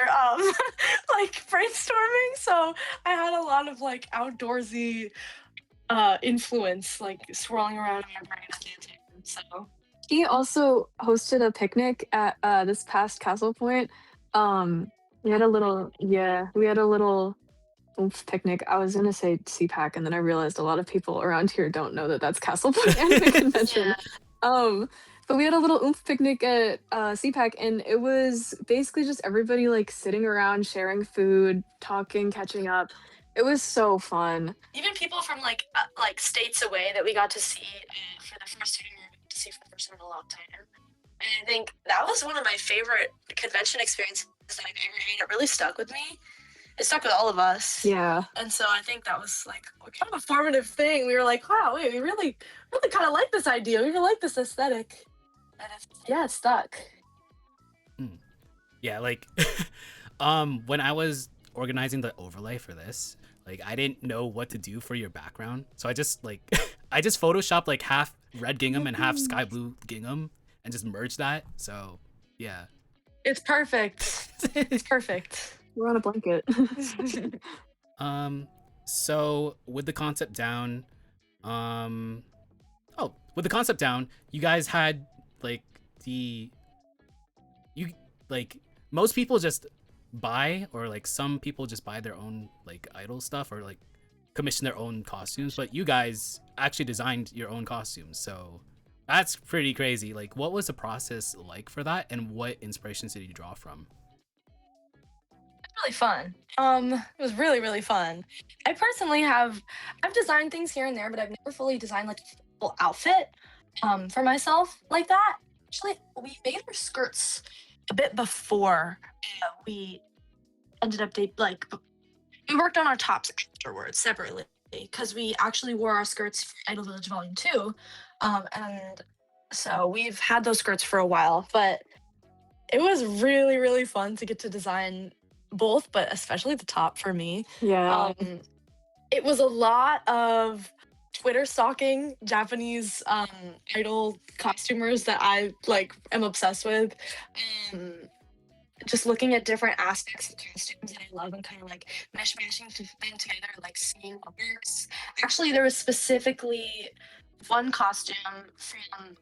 like brainstorming, so I had a lot of like outdoorsy influence like swirling around in my brain at the time. So He also hosted a picnic at this past Castle Point. We had a little, yeah, we had a little oomph picnic. I was gonna say CPAC, and then I realized a lot of people around here don't know that that's Castle Point Anime Convention. But we had a little oomph picnic at CPAC, and it was basically just everybody like sitting around, sharing food, talking, catching up. It was so fun. even people from like states away that we got to see for the first time, to see for the first time in a long time. And I think that was one of my favorite convention experiences that I've ever had. It really stuck with me. It stuck with all of us. Yeah. And so I think that was like kind of a formative thing. We were like, wow, wait, we really kind of like this idea. We really like this aesthetic. And it stuck. Yeah, like when I was organizing the overlay for this, like I didn't know what to do for your background. So I just like I just photoshopped like half red gingham and half sky blue gingham and just merged that. So yeah. It's perfect. It's perfect. We're on a blanket. So with the concept down, you guys had like most people just buy, or like some people just buy their own like idol stuff or like commission their own costumes, but you guys actually designed your own costumes. So that's pretty crazy. Like, what was the process like for that, and what inspirations did you draw from? Really fun. It was really, really fun. I personally I've designed things here and there, but I've never fully designed like a full outfit for myself like that. Actually, we made our skirts a bit before we ended up we worked on our tops afterwards separately because we actually wore our skirts for Idol Village Volume 2. And so we've had those skirts for a while, but it was really, really fun to get to design both, but especially the top for me. Yeah. It was a lot of Twitter stalking Japanese idol costumers that I like am obsessed with. Just looking at different aspects of costumes that I love and kind of like mashing them together, like seeing what works. Actually, there was specifically one costume from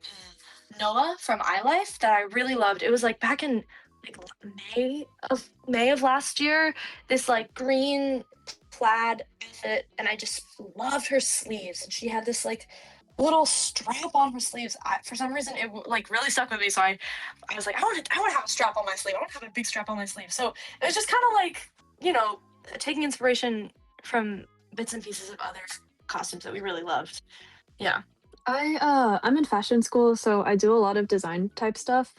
Noah from iLife that I really loved. It was like back in like May of last year. This like green plaid outfit, and I just loved her sleeves. And she had this like little strap on her sleeves. For some reason, it like really stuck with me. So I was like, I want to have a strap on my sleeve. I want to have a big strap on my sleeve. So it was just kind of like, taking inspiration from bits and pieces of other costumes that we really loved. Yeah. I'm in fashion school, so I do a lot of design type stuff,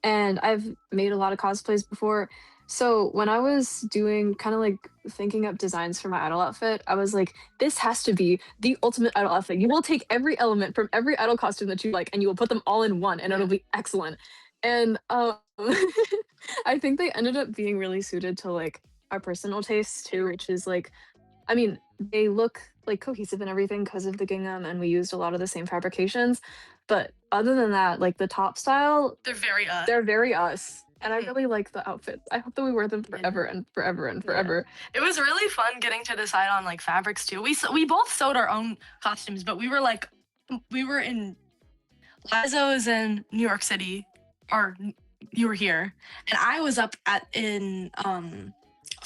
and I've made a lot of cosplays before. So when I was doing kind of like thinking up designs for my idol outfit, I was like, this has to be the ultimate idol outfit. You will take every element from every idol costume that you like, and you will put them all in one, and it'll be excellent. And I think they ended up being really suited to like our personal tastes too, which is like, I mean, they look like cohesive and everything because of the gingham, and we used a lot of the same fabrications. But other than that, like the top style, They're very they're very us. And I Mhm. really like the outfits. I hope that we wear them forever and forever and forever. It was really fun getting to decide on like fabrics too. We both sewed our own costumes, but we were in Liza was in New York City, or you were here, and I was up in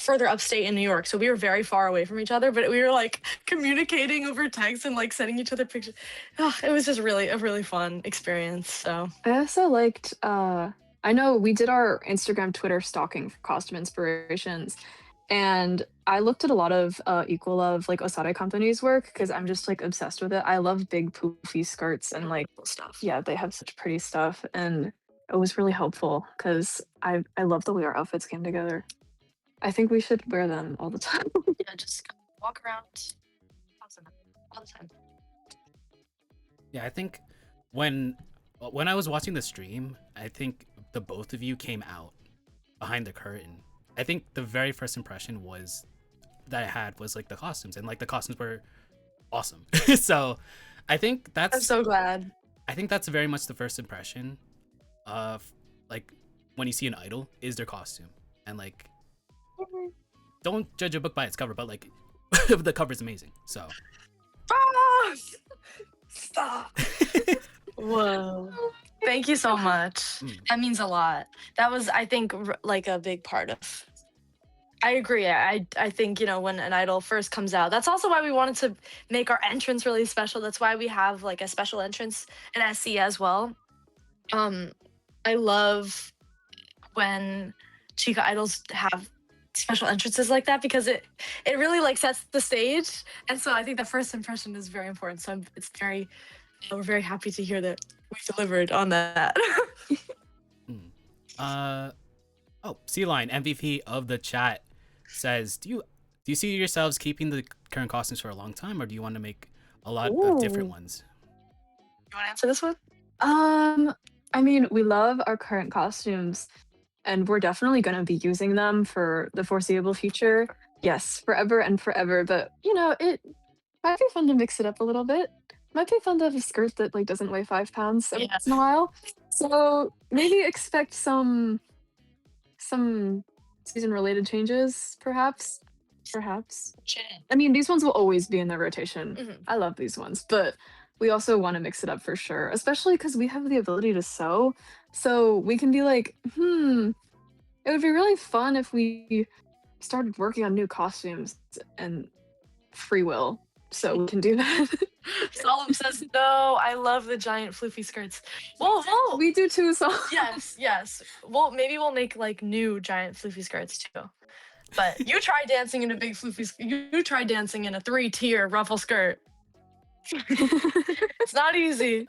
further upstate in New York, so we were very far away from each other. But we were like communicating over text and like sending each other pictures. Oh, it was just really a really fun experience. So I also liked I know we did our Instagram Twitter stalking for costume inspirations, and I looked at a lot of Equal Love like Osade Company's work because I'm just like obsessed with it. I love big poofy skirts and like stuff. yeah, they have such pretty stuff, and it was really helpful because I love the way our outfits came together. I think we should wear them all the time. Yeah, just walk around all the time. Yeah, I think when I was watching the stream, I think the both of you came out behind the curtain. I think the very first impression was that I had was like the costumes, and like the costumes were awesome. So I think I'm so glad. I think that's very much the first impression of like when you see an idol is their costume. And like don't judge a book by its cover, but like the cover's amazing. So Ah! Stop. Whoa. Thank you so much. That means a lot. That was, I think, like a big part of. I agree. I think, you know, when an idol first comes out, that's also why we wanted to make our entrance really special. That's why we have like a special entrance in SC as well. I love when Chica idols have special entrances like that because it really like sets the stage. And so I think the first impression is very important. So we're very happy to hear that we delivered on that. Sea Line, MVP of the chat, says, do you see yourselves keeping the current costumes for a long time, or do you want to make a lot of different Ooh. ones? You want to answer this one? I mean, we love our current costumes, and we're definitely going to be using them for the foreseeable future. Yes, forever and forever. But you know, it might be fun to mix it up a little bit. Might be fun to have a skirt that like doesn't weigh 5 pounds every once in a while. So maybe expect some season related changes, perhaps. Perhaps. I mean, these ones will always be in the rotation. Mhm. I love these ones, but we also want to mix it up for sure, especially because we have the ability to sew. So we can be like, it would be really fun if we started working on new costumes and free will. So we can do that. Solemn says no. I love the giant floofy skirts. Well, We do too, so yes. Well, maybe we'll make like new giant floofy skirts too. But you try dancing in a big floofy. You try dancing in a 3-tier ruffle skirt. It's not easy.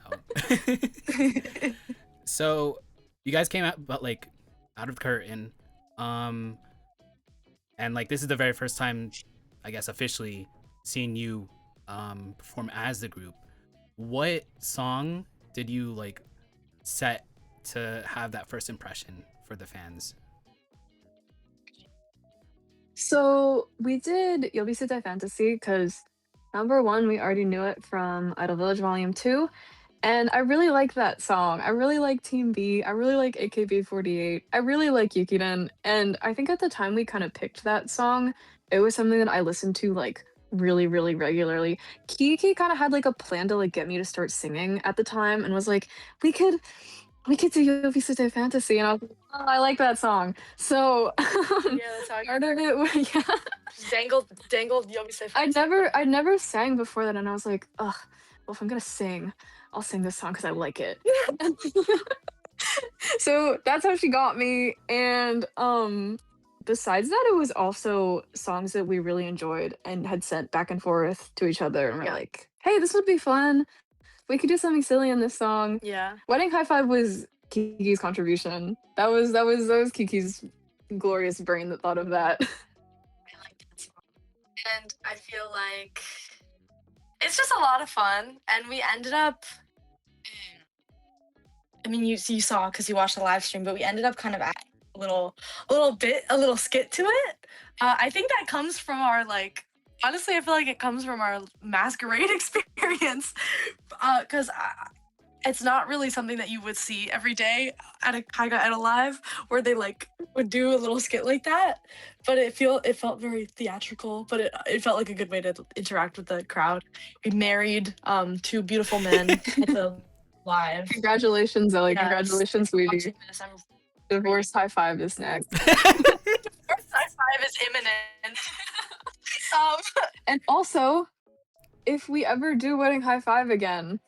So you guys came out but like out of curtain, and like this is the very first time, I guess, officially seeing you perform as the group. What song did you like set to have that first impression for the fans? So we did Yobisute Fantasy because number one, we already knew it from Idol Village Volume 2. And I really like that song. I really like Team B. I really like AKB48. I really like Yukiden. And I think at the time we kind of picked that song, it was something that I listened to like really, really regularly. Kiki kind of had like a plan to like get me to start singing at the time and was like, we could do Yobisute Fantasy. And I was like, oh, I like that song. So That's how part of it, yeah. Just dangled Yobisute. I'd never sang before that, and I was like, ugh. Well, if I'm gonna sing, I'll sing this song because I like it. So that's how she got me. And besides that, it was also songs that we really enjoyed and had sent back and forth to each other. And we're like, hey, this would be fun. We could do something silly in this song. Yeah. Wedding High Five was Kiki's contribution. That was Kiki's glorious brain that thought of that. I like that song. And I feel like it's just a lot of fun. And we ended up I mean, you saw because you watched the live stream, but we ended up kind of adding a little skit to it. I think that comes from our like. Honestly, I feel like it comes from our masquerade experience, because it's not really something that you would see every day at a Kaiga at a live where they like would do a little skit like that. But it felt very theatrical, but it felt like a good way to interact with the crowd. We married 2 beautiful men at the live. Congratulations, Ellie. Yes. Congratulations, sweetie. Divorce high five is next. Divorce high five is imminent. And also, if we ever do wedding high five again,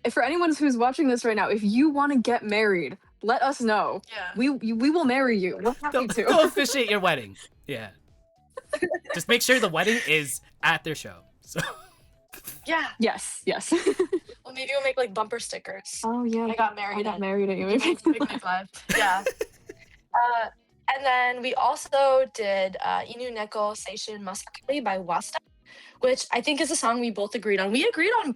if for anyone who's watching this right now, if you want to get married, let us know. Yeah. We will marry you. We're happy to. Go officiate your wedding. Yeah. Just make sure the wedding is at their show. So. Yeah. Yes. Well, maybe we'll make like bumper stickers. Oh yeah. I got married at at Yumeiro Picnic Live. Yeah. And then we also did Inu Neko Seishun Masakari by Wasta, which I think is a song we both agreed on. We agreed on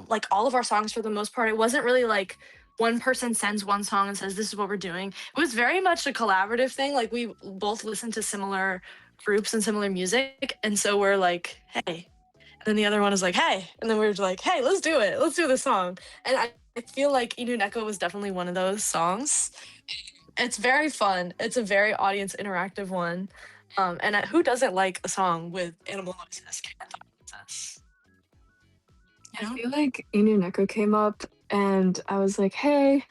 like all of our songs for the most part. It wasn't really like one person sends one song and says, this is what we're doing. It was very much a collaborative thing. Like we both listened to similar groups and similar music. And so we're like, hey. And then the other one is like, hey. And then we were like, hey, let's do it. Let's do the song. And I feel like Inu Neko was definitely one of those songs. It's very fun. It's a very audience interactive one. And who doesn't like a song with animal noises? You know? I feel like Inu Neko came up and I was like, hey,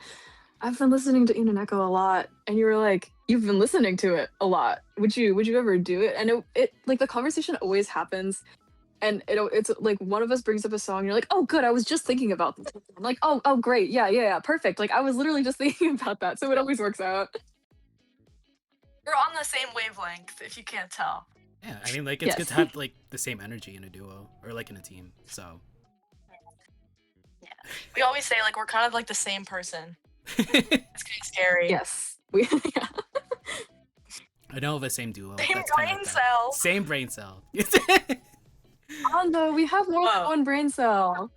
I've been listening to Inu Neko a lot. And you were like, you've been listening to it a lot. Would you ever do it? And it like the conversation always happens. And it's like one of us brings up a song and you're like, oh, good. I was just thinking about this. I'm like, oh, great. Yeah. Perfect. Like I was literally just thinking about that. So it always works out. We're on the same wavelength, if you can't tell. Yeah, I mean, like, it's good to have, like, the same energy in a duo or, like, in a team, so. Yeah. We always say, like, we're kind of like the same person. It's kind of scary. Yes. Yeah. I know of the same duo. Same that's kind of brain like cell. Same brain cell. Oh no, we have more than one brain cell.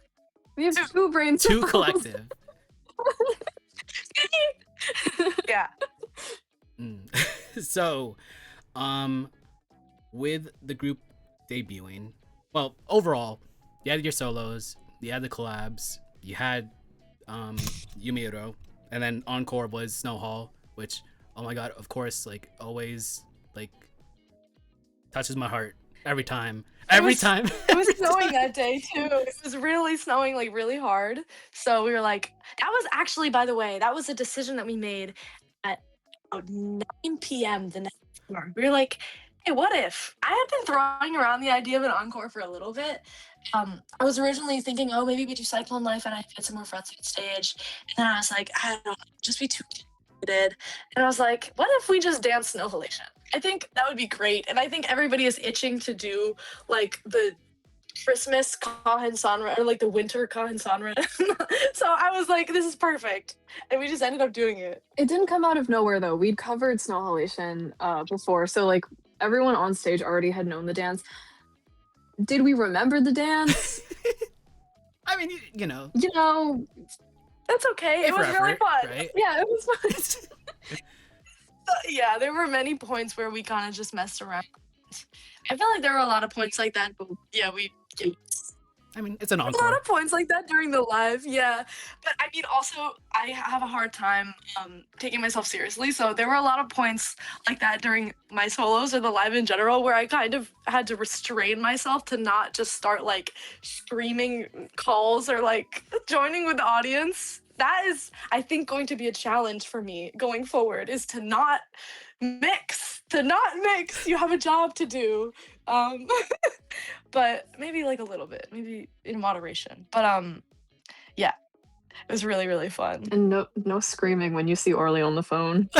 We have 2 brain cells. 2 collective. Yeah. So, with the group debuting, well, overall, you had your solos, you had the collabs, you had Yumeiro, and then encore was Snow Hall, which, oh my god, of course, like, always, like, touches my heart every time. Every time. It was snowing that day too. It was really snowing, like really hard. So we were like, that was actually, by the way, that was a decision that we made at 9 p.m. the next morning. We were like, hey, what if? I had been throwing around the idea of an encore for a little bit. I was originally thinking, oh, maybe we do Cyclone Life and I get some more frets on stage. And then I was like, I don't know, just be too excited. And I was like, what if we just dance Snow Halation? I think that would be great. And I think everybody is itching to do like the Christmas Kahen Sanra or like the winter Kahen Sanra. So I was like, this is perfect. And we just ended up doing it. It didn't come out of nowhere though. We'd covered Snow Halation before. So like everyone on stage already had known the dance. Did we remember the dance? I mean, you know. You know, that's okay. It was really fun. Right? Yeah, it was fun. Yeah, there were many points where we kind of just messed around. I feel like there were a lot of points like that. But yeah, I mean, it's an encore. A lot of points like that during the live, yeah. But I mean, also, I have a hard time taking myself seriously. So there were a lot of points like that during my solos or the live in general where I kind of had to restrain myself to not just start like screaming calls or like joining with the audience. That is, I think, going to be a challenge for me going forward, is to not mix. You have a job to do. But maybe like a little bit, maybe in moderation. But yeah, it was really, really fun. And no screaming when you see Orly on the phone.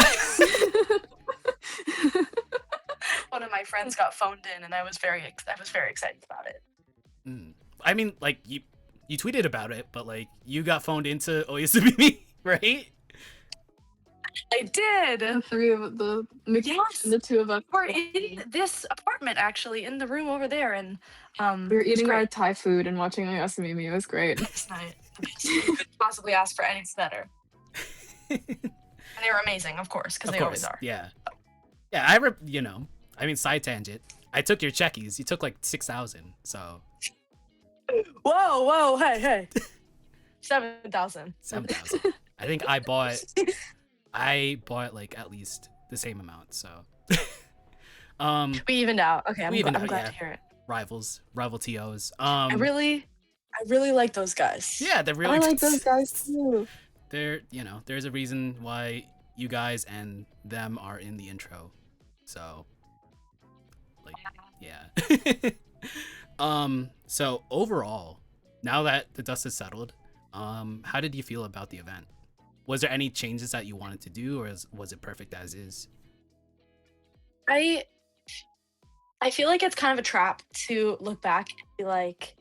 One of my friends got phoned in and I was very excited about it. I mean, like, you tweeted about it, but like you got phoned into Oyasumi, right? I did. The 3 of the Yes. and the 2 of us. We're in this apartment actually, in the room over there, and we were eating our Thai food and watching Oyasumi. It was great. last night. You couldn't possibly ask for anything better. And they were amazing, of course, because they always are. Yeah. Yeah, I mean, side tangent. I took your checkies. You took like 6,000, so. Whoa, hey. 7,000. 7,000. I think I bought like at least the same amount, so. We evened out. Okay, I'm glad yeah. to hear it. Rival TOs. I really like those guys. Yeah, they're really. I like those guys too. There's a reason why you guys and them are in the intro, so. Like, yeah. So overall, now that the dust has settled, how did you feel about the event? Was there any changes that you wanted to do, or was it perfect as is? I feel like it's kind of a trap to look back and be like,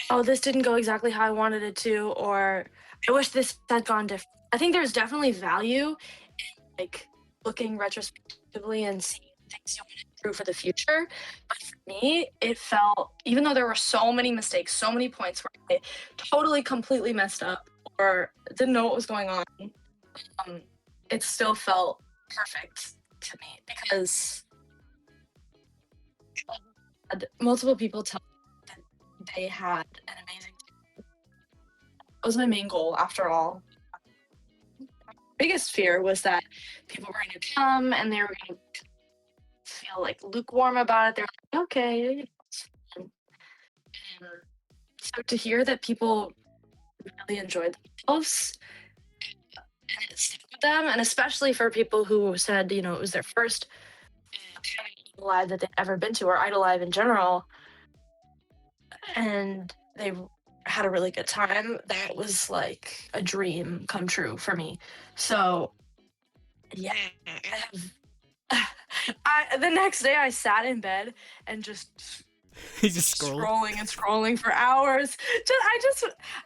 oh, this didn't go exactly how I wanted it to, or I wish this had gone different. I think there's definitely value in like looking retrospectively and seeing things you want to improve for the future. But for me, it felt, even though there were so many mistakes, so many points where I totally completely messed up or didn't know what was going on, it still felt perfect to me because multiple people tell me that they had an amazing time. That was my main goal after all. My biggest fear was that people were going to come and they were going to feel like lukewarm about it. They're like, okay, it's fun. And so to hear that people really enjoyed themselves and it stuck with them, and especially for people who said, it was their first live that they'd ever been to, or IDOLEYEZ in general, and they had a really good time, that was like a dream come true for me. So yeah, the next day I sat in bed and just He's just scrolling for hours.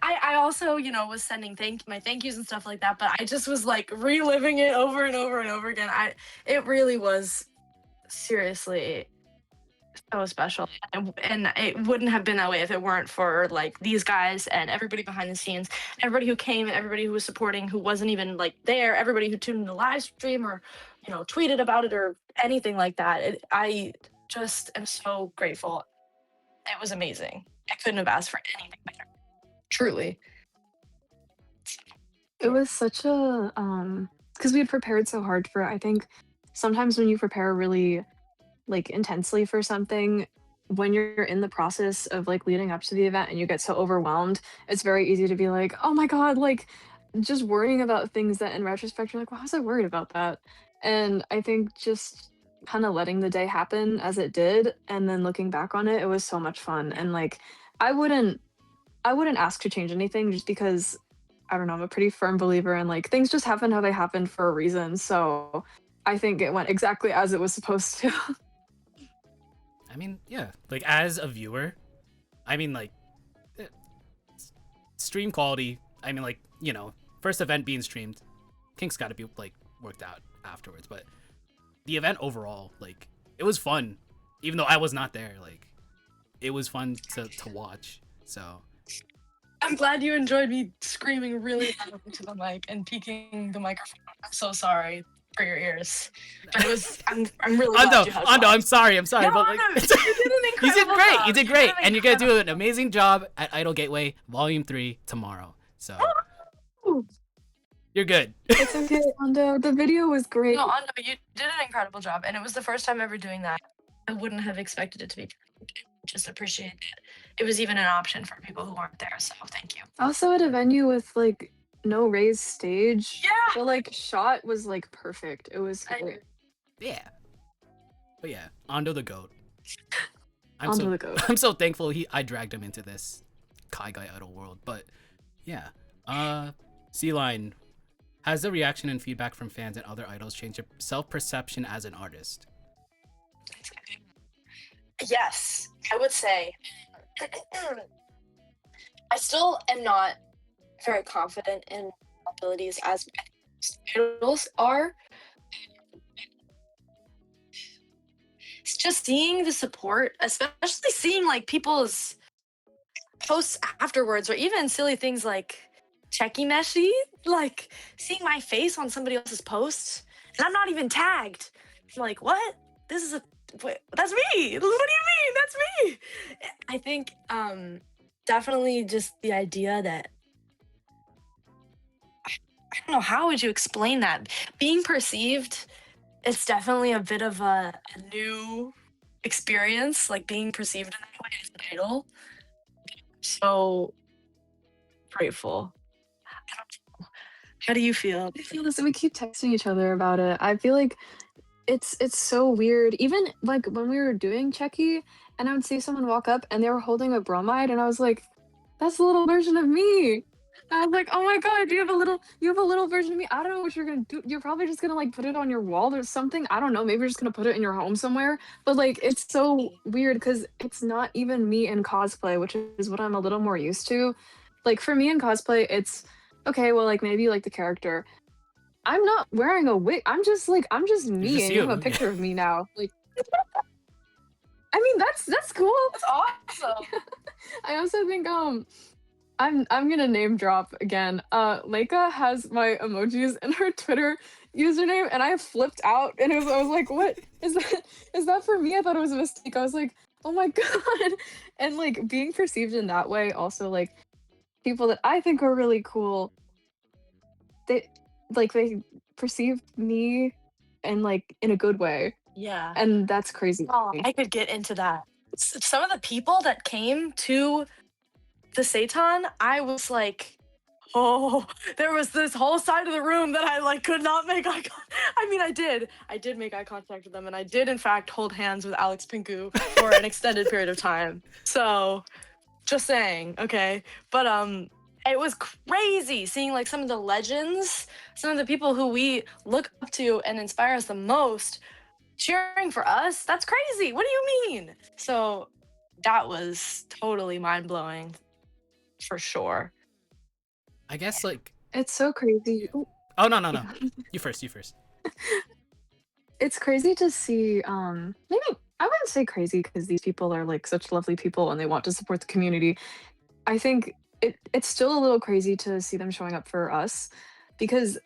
I also, was sending my thank yous and stuff like that, but I just was like reliving it over and over and over again. It really was seriously so special, and it wouldn't have been that way if it weren't for like these guys and everybody behind the scenes, everybody who came, everybody who was supporting, who wasn't even like there, everybody who tuned in the live stream or tweeted about it or anything like that. I just am so grateful. It was amazing. I couldn't have asked for anything better, truly. It was such a because we had prepared so hard for it. I think sometimes when you prepare really like intensely for something, when you're in the process of like leading up to the event and you get so overwhelmed, it's very easy to be like, oh my god, like just worrying about things that in retrospect you're like, why was I worried about that? And I think just kind of letting the day happen as it did and then looking back on it, it was so much fun. And like I wouldn't ask to change anything just because I don't know, I'm a pretty firm believer in like things just happen how they happened for a reason. So I think it went exactly as it was supposed to. I mean, yeah, like as a viewer, I mean, like stream quality. I mean, like first event being streamed, kinks got to be like worked out afterwards. But the event overall, like it was fun, even though I was not there. Like it was fun to watch. So I'm glad you enjoyed me screaming really loud into the mic and peeking the microphone. I'm so sorry for your ears. But it was. I'm really glad you had fun. Ando, I'm sorry, No, but like you did an incredible you did great. job. You did great, and you're gonna do an amazing job at Idol Gateway Volume 3 tomorrow. So you're good. It's okay, Ando. The video was great. No, Ando, you did an incredible job, and it was the first time ever doing that. I wouldn't have expected it to be. Just appreciate it. It was even an option for people who weren't there, so thank you. Also at a venue with like no raised stage. Yeah. The like shot was like perfect. It was great. Yeah. But yeah, Ando the GOAT. Ando the GOAT. I'm so thankful I dragged him into this Kai Guy Idol world. But yeah. C-Line, has the reaction and feedback from fans and other idols changed your self-perception as an artist? Yes, I would say. I still am not very confident in my abilities as idols are. It's just seeing the support, especially seeing like people's posts afterwards, or even silly things like checky meshy, like seeing my face on somebody else's post, and I'm not even tagged. I'm like, what? This is that's me. What do you mean? That's me. I think definitely just the idea that I don't know, how would you explain that? Being perceived, it's definitely a bit of a new experience, like being perceived in that way as an idol. So grateful. I don't know. How do you feel? I feel this. We keep texting each other about it. I feel like it's so weird. Even like when we were doing Checky, and I would see someone walk up and they were holding a bromide, and I was like, "That's a little version of me." And I was like, "Oh my god, you have a little version of me." I don't know what you're gonna do. You're probably just gonna like put it on your wall or something. I don't know. Maybe you're just gonna put it in your home somewhere. But like, it's so weird because it's not even me in cosplay, which is what I'm a little more used to. Like for me in cosplay, it's okay. Well, like maybe like the character. I'm not wearing a wig. I'm just It's me, just and you have a you. picture of me now. Like, I mean, that's cool. That's awesome. I also think I'm gonna name drop again. Leica has my emojis in her Twitter username, and I flipped out, and I was like, "What is that? Is that for me?" I thought it was a mistake. I was like, "Oh my god!" And like being perceived in that way, also like people that I think are really cool, they they perceive me and like in a good way, Yeah. and that's crazy. Oh, I could get into that. Some of the people that came to the Seitan, I was like, oh, there was this whole side of the room that I like could not make eye contact. I mean, I did make eye contact with them, and I did in fact hold hands with Alex Pinku for an extended period of time. So, just saying, okay. But it was crazy seeing like some of the legends, some of the people who we look up to and inspire us the most cheering for us. That's crazy. What do you mean? So that was totally mind blowing for sure. I guess like. It's so crazy. Ooh, Oh no. yeah. You first. You first. It's crazy to see. Maybe I wouldn't say crazy because these people are like such lovely people and they want to support the community. I think it's still a little crazy to see them showing up for us because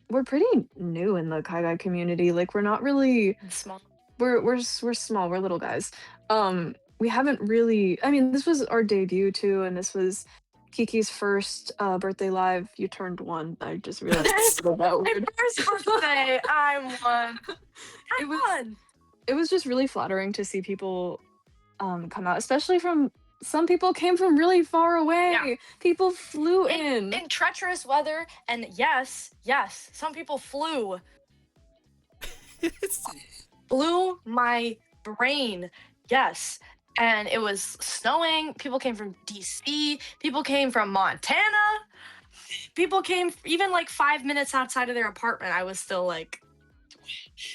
we're pretty new in the Kai community. Like we're not really Small. we're small, we're little guys. We haven't really, I mean, this was our debut too, and this was Kiki's first birthday live. You turned 1. I just realized that My weird. first birthday, I'm one. It was it was just really flattering to see people come out, especially from some people came from really far away. Yeah. People flew in. In treacherous weather, and yes, some people flew. Blew my brain. Yes. And it was snowing. People came from DC. People came from Montana. People came even like 5 minutes outside of their apartment. I was still like,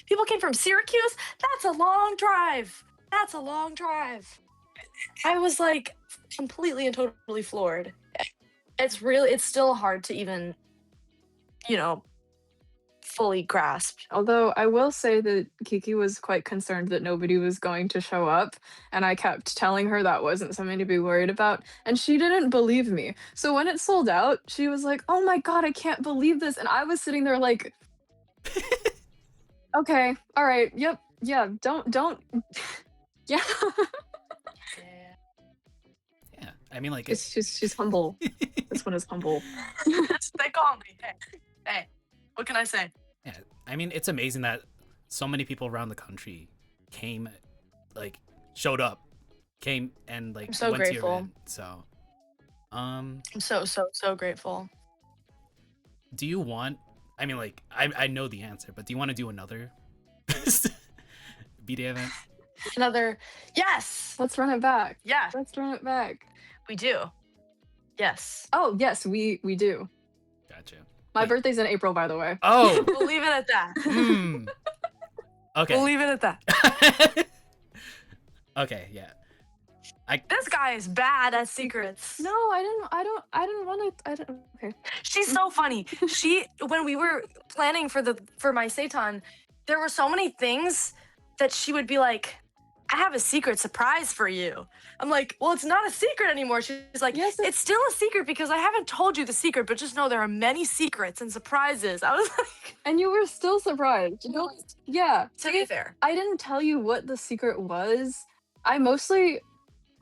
people came from Syracuse. That's a long drive. That's a long drive. I was like completely and totally floored. It's still hard to even, fully grasp. Although I will say that Kiki was quite concerned that nobody was going to show up, and I kept telling her that wasn't something to be worried about, and she didn't believe me. So when it sold out, she was like, "Oh my god, I can't believe this." And I was sitting there like, "Okay, all right, yep, yeah, don't yeah." Yeah. I mean, like It's just she's humble. This one is humble. That's what they call me. Hey, what can I say? Yeah, I mean, it's amazing that so many people around the country came, like, showed up, came and like I'm so went to grateful. your event. So, I'm so grateful. do you want? I mean, like, I know the answer, but do you want to do another B-Day event? Another yes. Let's run it back. Yeah, Let's run it back. we do. Yes. Oh, yes, we do. Gotcha. My Wait. birthday's in April, by the way. Oh. We'll leave it at that. Okay. We'll leave it at that. Okay. Yeah. This guy is bad at secrets. No, I didn't want to. I don't. Okay. She's so funny. When we were planning for my Seitan, there were so many things that she would be like, I have a secret surprise for you. I'm like, well, it's not a secret anymore. She's like, Yes, it's still a secret because I haven't told you the secret, but just know there are many secrets and surprises. I was like, And you were still surprised. Yeah. to be fair. I didn't tell you what the secret was. I mostly,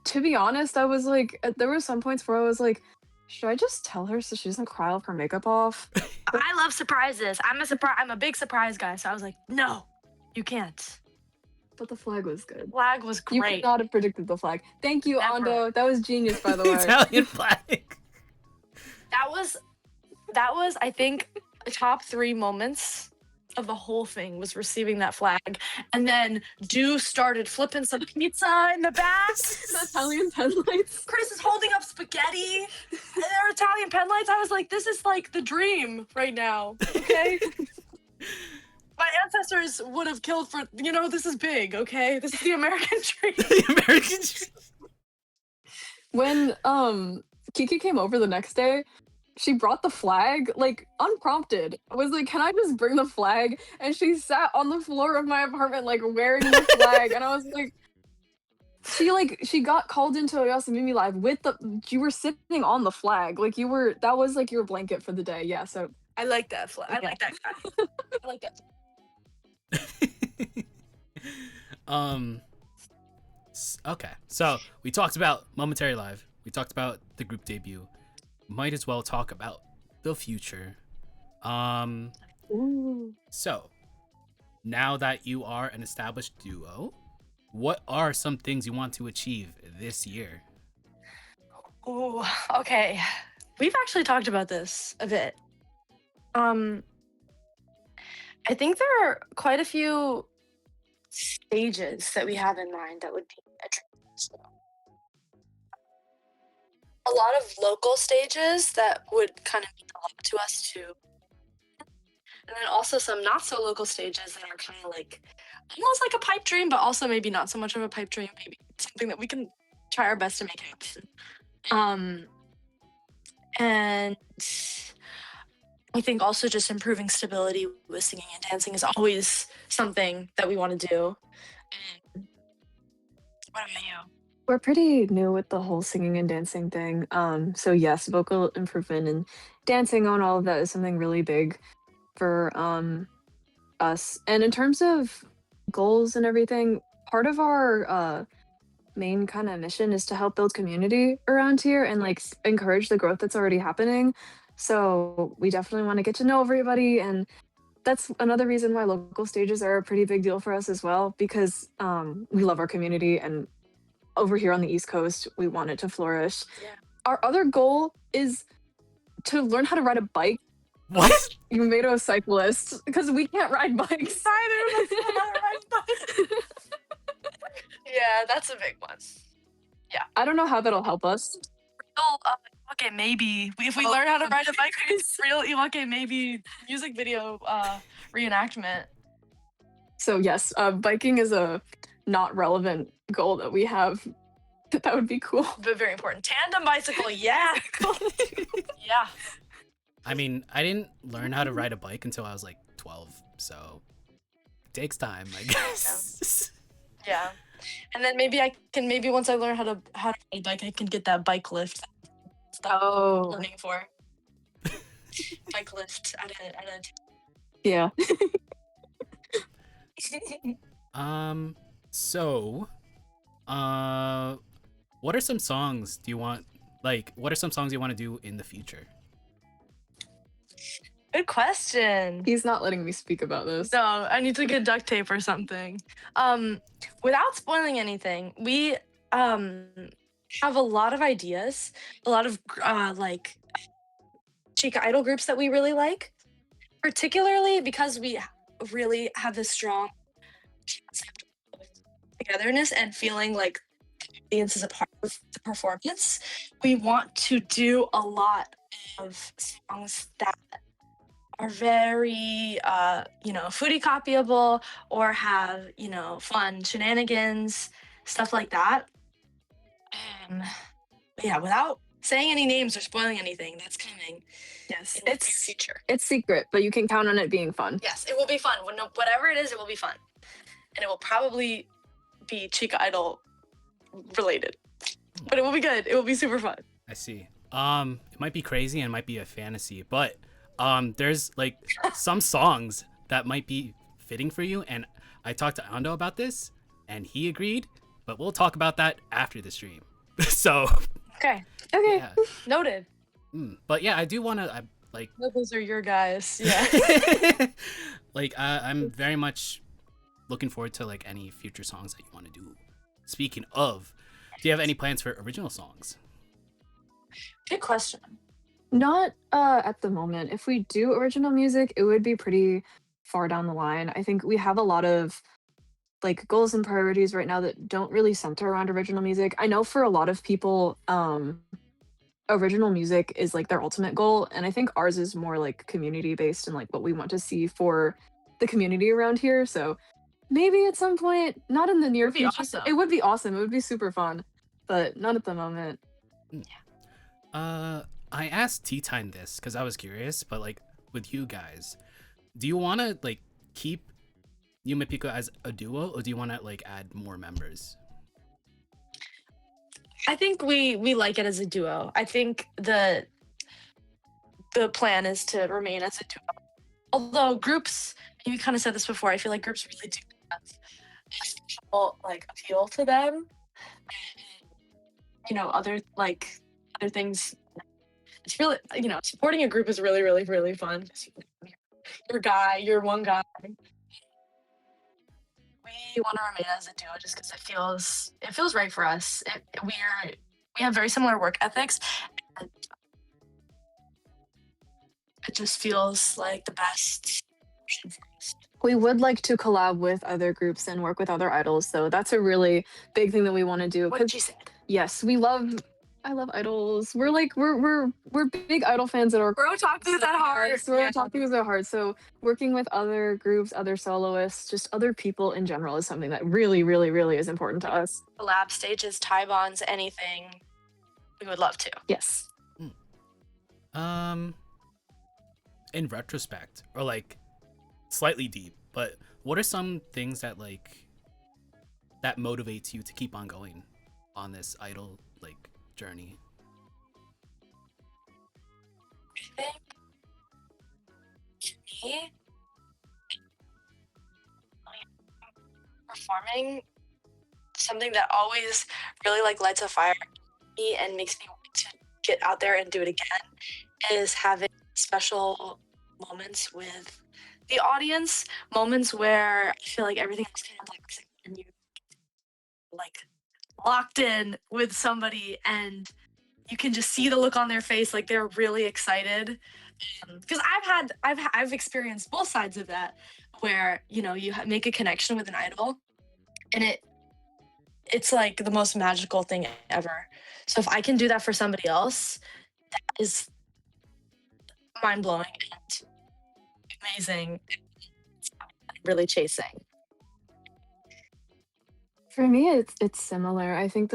to be honest, I was like, there were some points where I was like, should I just tell her so she doesn't cry off her makeup off? I love surprises. I'm a big surprise guy. So I was like, no, you can't. But the flag was good. Flag was You great. could not have predicted the flag. Thank you, Never. Ando. That was genius, by the way. Italian flag. That was, I think, the top 3 moments of the whole thing was receiving that flag. And then Dew started flipping some pizza in the back. The Italian pen lights. Chris is holding up spaghetti. And there are Italian pen lights. I was like, this is like the dream right now. Okay? My ancestors would have killed for, this is big, okay? This is the American dream. The American When Kiki came over the next day, she brought the flag, like, unprompted. I was like, can I just bring the flag? And she sat on the floor of my apartment, like, wearing the flag. And I was like, she got called into Yasamimi Live with you were sitting on the flag. Like, that was, like, your blanket for the day. Yeah, so. I like that flag. I like that guy. I like that. Okay, so we talked about Momentary Live. We talked about the group debut. Might as well talk about the future. Ooh. So now that you are an established duo, what are some things you want to achieve this year? Ooh, okay. We've actually talked about this a bit. I think there are quite a few stages that we have in mind that would be attractive. A lot of local stages that would kind of mean a lot to us too. And then also some not so local stages that are kind of like almost like a pipe dream, but also maybe not so much of a pipe dream, maybe something that we can try our best to make happen. And I think also just improving stability with singing and dancing is always something that we want to do. What about you? We're pretty new with the whole singing and dancing thing. So yes, vocal improvement and dancing on all of that is something really big for us. And in terms of goals and everything, part of our main kind of mission is to help build community around here and like encourage the growth that's already happening. So we definitely want to get to know everybody, and that's another reason why local stages are a pretty big deal for us as well, because we love our community, and over here on the East Coast, we want it to flourish. Yeah. Our other goal is to learn how to ride a bike. What? Yumeiro cyclist, because we can't ride bikes. Yeah, that's a big one. I don't know how that'll help us. Oh, okay, maybe if we learn how to ride a bike, it's real. Okay, maybe music video reenactment. So yes, biking is a not relevant goal that we have. That would be cool. But very important. Tandem bicycle, yeah. Yeah. I mean, I didn't learn how to ride a bike until I was like 12, so it takes time, I guess. Yeah. And then maybe once I learn how to ride a bike, I can get that bike lift. Oh, Learning for bike lift at a yeah. So, what are some songs you want to do in the future? Good question. He's not letting me speak about this. No, I need to get duct tape or something. Without spoiling anything, we have a lot of ideas, a lot of like chica idol groups that we really like, particularly because we really have this strong concept of togetherness and feeling like the audience is a part of the performance. We want to do a lot of songs that are very, foodie copyable or have, fun shenanigans, stuff like that. But yeah, without saying any names or spoiling anything, that's coming. Yes, In the near future. It's secret, but you can count on it being fun. Yes, it will be fun. Whatever it is, it will be fun. And it will probably be Chica Idol related. But it will be good. It will be super fun. I see. It might be crazy and it might be a fantasy, but there's like some songs that might be fitting for you, and I talked to Ando about this and he agreed, but we'll talk about that after the stream. So Okay. yeah. Noted. But yeah, I do want to like Those are your guys. Yeah. like I'm very much looking forward to like any future songs that you want to do. Speaking of, do you have any plans for original songs? Good question. Not at the moment. If we do original music, it would be pretty far down the line. I think we have a lot of like goals and priorities right now that don't really center around original music. I know for a lot of people, original music is like their ultimate goal, and I think ours is more like community based and like what we want to see for the community around here. So maybe at some point, not in the near Would be future. awesome. It would be awesome. It would be super fun, but not at the moment. I asked Tea Time this because I was curious, but like with you guys, do you want to like keep Yumeiro Picnic as a duo, or do you want to like add more members? I think we like it as a duo. I think the plan is to remain as a duo. Although groups, you kind of said this before, I feel like groups really do have a special like appeal to them. You know, other things. It's really, you know, supporting a group is really, really, really fun. You're one guy. We want to remain as a duo just because it feels right for us. We have very similar work ethics, and it just feels like the best option for us. We would like to collab with other groups and work with other idols, so that's a really big thing that we want to do. What did you say? Yes, I love idols. We're big idol fans at our We're otaku at heart. hearts. We're otakus at heart. So working with other groups, other soloists, just other people in general is something that really, really, really is important to us. Collab stages, tie bonds, anything. We would love to. Yes. In retrospect, or like slightly deep, but what are some things that like that motivates you to keep on going on this idol like journey? I think for me, performing something that always really like lights a fire in me and makes me want to get out there and do it again is having special moments with the audience, moments where I feel like everything else kind of like and you like locked in with somebody and you can just see the look on their face, like they're really excited. Because I've experienced both sides of that, where you know you make a connection with an idol, and it's like the most magical thing ever. So if I can do that for somebody else, that is mind blowing and amazing. Really chasing. For me, it's similar. I think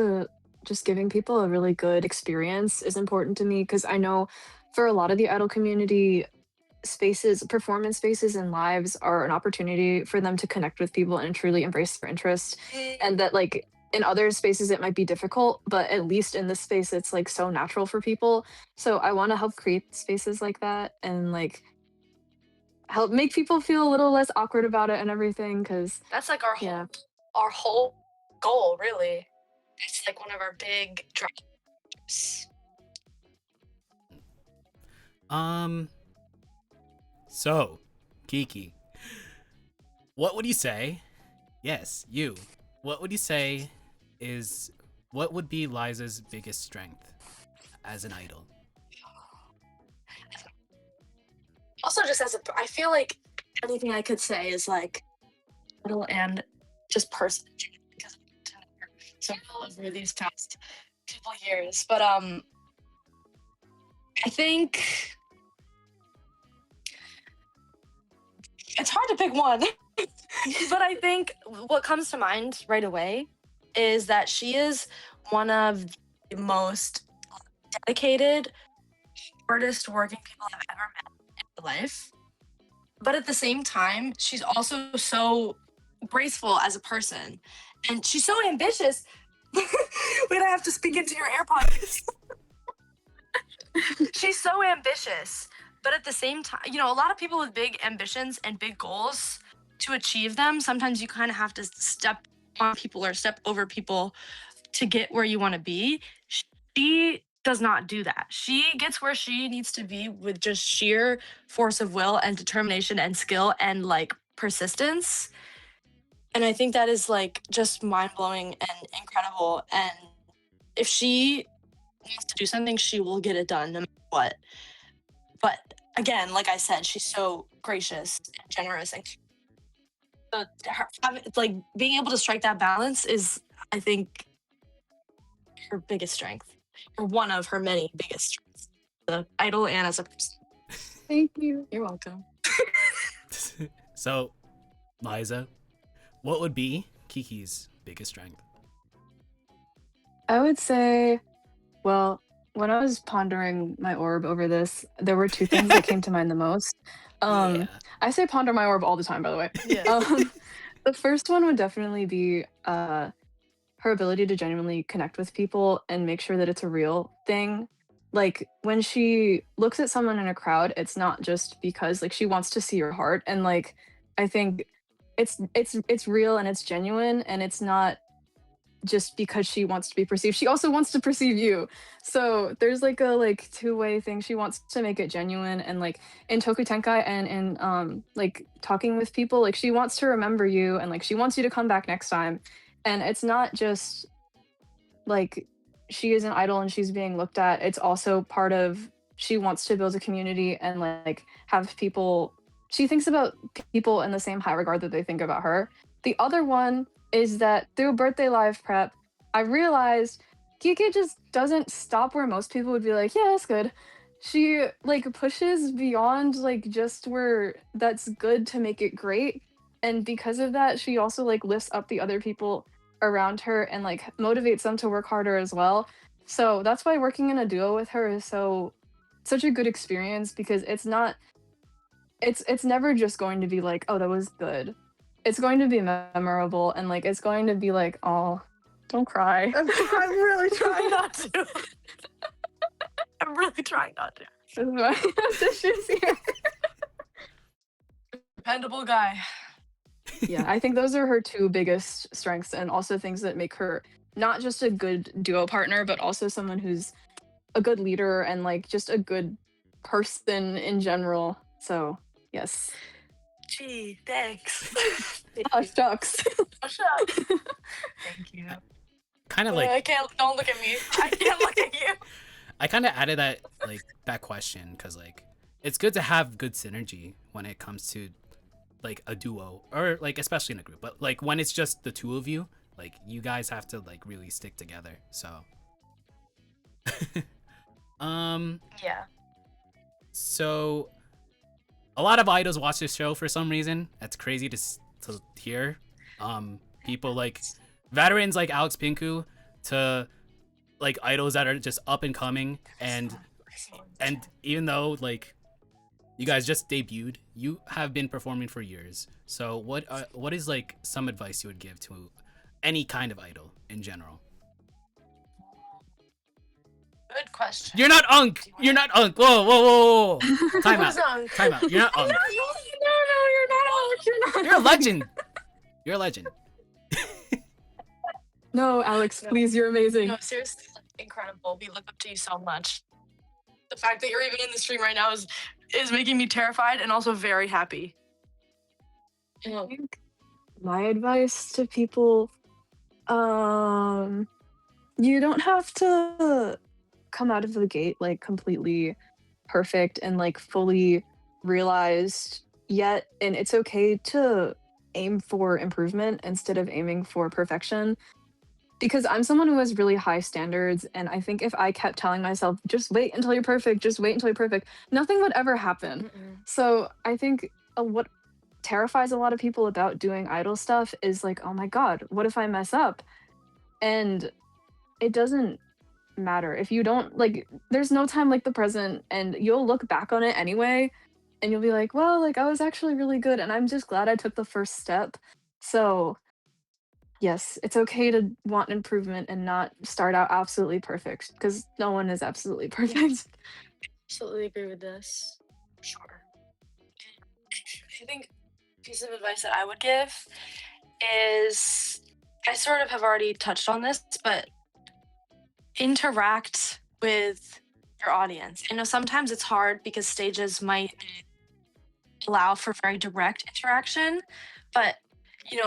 just giving people a really good experience is important to me because I know for a lot of the idol community, spaces, performance spaces, and lives are an opportunity for them to connect with people and truly embrace their interest. And that like in other spaces it might be difficult, but at least in this space it's like so natural for people. So I want to help create spaces like that and like help make people feel a little less awkward about it and everything because That's like our whole goal, really. It's like one of our big drivers. So Kiki, what would you say? Yes, you. What would you say what would be Liza's biggest strength as an idol? Also, just I feel like anything I could say is like idol and just person because I've been so over these past couple years. But I think it's hard to pick one. But I think what comes to mind right away is that she is one of the most dedicated, hardest working people I've ever met in my life. But at the same time, she's also so graceful as a person. and she's so ambitious. Wait, I have to speak into your AirPods. She's so ambitious, but at the same time, you know, a lot of people with big ambitions and big goals, to achieve them, sometimes you kind of have to step on people or step over people to get where you want to be. She does not do that. She gets where she needs to be with just sheer force of will and determination and skill and like persistence. And I think that is like just mind blowing and incredible. And if she wants to do something, she will get it done no matter what. But again, like I said, she's so gracious and generous, and like being able to strike that balance is, I think, her biggest strength, or one of her many biggest strengths. The idol and as a person. Thank you. You're welcome. So, Liza, what would be Kiki's biggest strength? I would say, well, when I was pondering my orb over this, there were two things that came to mind the most. Yeah. I say ponder my orb all the time, by the way. Yeah. The first one would definitely be her ability to genuinely connect with people and make sure that it's a real thing. Like when she looks at someone in a crowd, it's not just because like she wants to see your heart, and like I think it's real and it's genuine, and it's not just because she wants to be perceived. She also wants to perceive you. So there's like a two-way thing. She wants to make it genuine, and like in Toku Tenkai and in like talking with people, like she wants to remember you, and like she wants you to come back next time. And it's not just like she is an idol and she's being looked at. It's also part of, she wants to build a community and like have people, she thinks about people in the same high regard that they think about her. The other one is that through birthday live prep, I realized Kiki just doesn't stop where most people would be like, yeah, that's good. She like pushes beyond like just where that's good to make it great. And because of that, she also like lifts up the other people around her and like motivates them to work harder as well. So that's why working in a duo with her is such a good experience, because it's never just going to be like, oh, that was good. It's going to be memorable, and like it's going to be like, oh, don't cry. I'm really trying not to. I'm really trying not to. This is why tissues here. Dependable guy. Yeah, I think those are her two biggest strengths, and also things that make her not just a good duo partner, but also someone who's a good leader and like just a good person in general. So yes. Gee, thanks. Oh shucks. Oh, shucks. Thank you. Kind of like I can't. Don't look at me. I can't look at you. I kind of added that question because like it's good to have good synergy when it comes to like a duo, or like especially in a group, but like when it's just the two of you, like you guys have to like really stick together. So Yeah. so a lot of idols watch this show for some reason. That's crazy to hear. People like veterans like Alex Pinku to like idols that are just up and coming, and even though like you guys just debuted, you have been performing for years. So what is like some advice you would give to any kind of idol in general? Good question. You're not Unk. You're not Unk. Whoa. Time out. Who's Unk? Time out. You're not Unk. No, you're not Alex. You're not. You're a legend. You're a legend. No, Alex, please, you're amazing. No, seriously, like, incredible. We look up to you so much. The fact that you're even in the stream right now is making me terrified and also very happy. I think my advice to people, you don't have to come out of the gate like completely perfect and like fully realized yet, and it's okay to aim for improvement instead of aiming for perfection. Because I'm someone who has really high standards, and I think if I kept telling myself, just wait until you're perfect, just wait until you're perfect, nothing would ever happen. So I think what terrifies a lot of people about doing idol stuff is like, oh my god, what if I mess up? And it doesn't matter. If you don't, like, there's no time like the present, and you'll look back on it anyway, and you'll be like, well, like, I was actually really good, and I'm just glad I took the first step. So yes, it's okay to want improvement and not start out absolutely perfect because no one is absolutely perfect. Absolutely agree with this. Sure. I think piece of advice that I would give is I sort of have already touched on this, but interact with your audience. I know sometimes it's hard because stages might allow for very direct interaction, but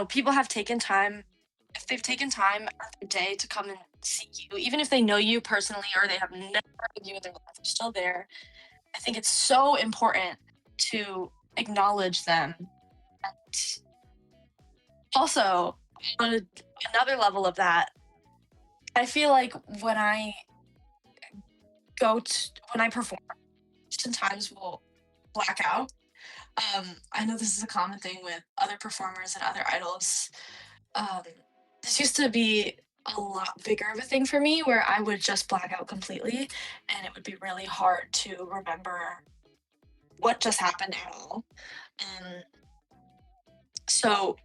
people have taken time. If they've taken time out of their day to come and see you, even if they know you personally or they have never heard of you in their life, they're still there. I think it's so important to acknowledge them. And also, on another level of that, I feel like when I when I perform, sometimes will black out. I know this is a common thing with other performers and other idols. Um, this used to be a lot bigger of a thing for me where I would just black out completely and it would be really hard to remember what just happened at all. Um, so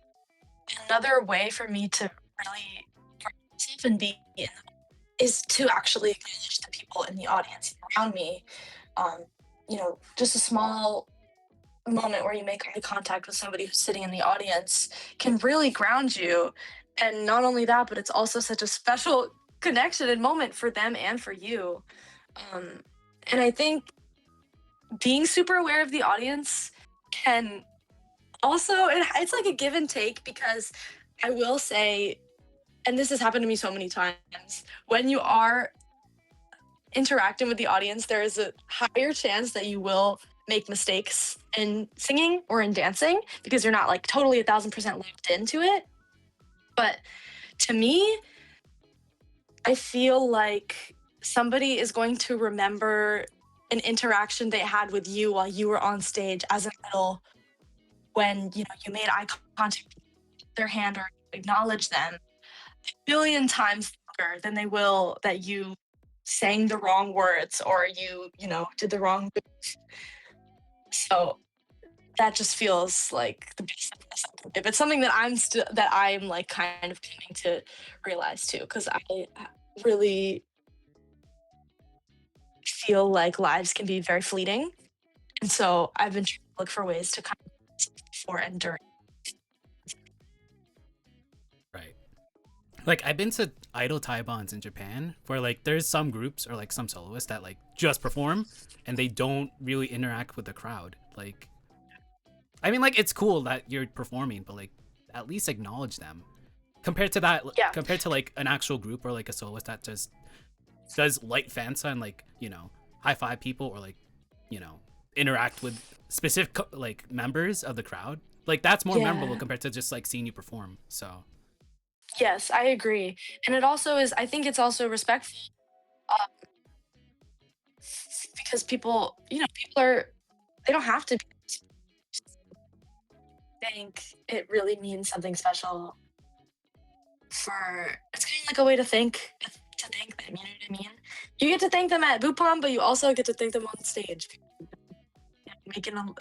another way for me to really prep myself and be in is to actually acknowledge the people in the audience around me. Um, just a small moment where you make eye contact with somebody who's sitting in the audience can really ground you. And not only that, but it's also such a special connection and moment for them and for you. Um, and I think being super aware of the audience can also, it's like a give and take because I will say, and this has happened to me so many times, when you are interacting with the audience, there is a higher chance that you will make mistakes in singing or in dancing because you're not like totally 1,000% locked into it. But to me, I feel like somebody is going to remember an interaction they had with you while you were on stage as an idol when you made eye contact with their hand or acknowledge them a billion times longer than they will that you sang the wrong words or you did the wrong move. So that just feels like the best advice I can give. It's something that I'm like kind of coming to realize too, because I really feel like lives can be very fleeting, and so I've been trying to look for ways to kind of before and during. Right. Like I've been to idol taibans in Japan where like there's some groups or like some soloists that like just perform and they don't really interact with the crowd. Like I mean, like it's cool that you're performing, but like at least acknowledge them. Compared to that, Yeah. compared to like an actual group or like a soloist that just does light fansa and like high five people or like interact with specific like members of the crowd. Like that's more memorable compared to just like seeing you perform. So Yes, I agree, and it also is. I think it's also respectful because people are they don't have to be. I think it really means something special for it's kind of like a way to thank them, you know what I mean? You get to thank them at Bupon, but you also get to thank them on stage. Making them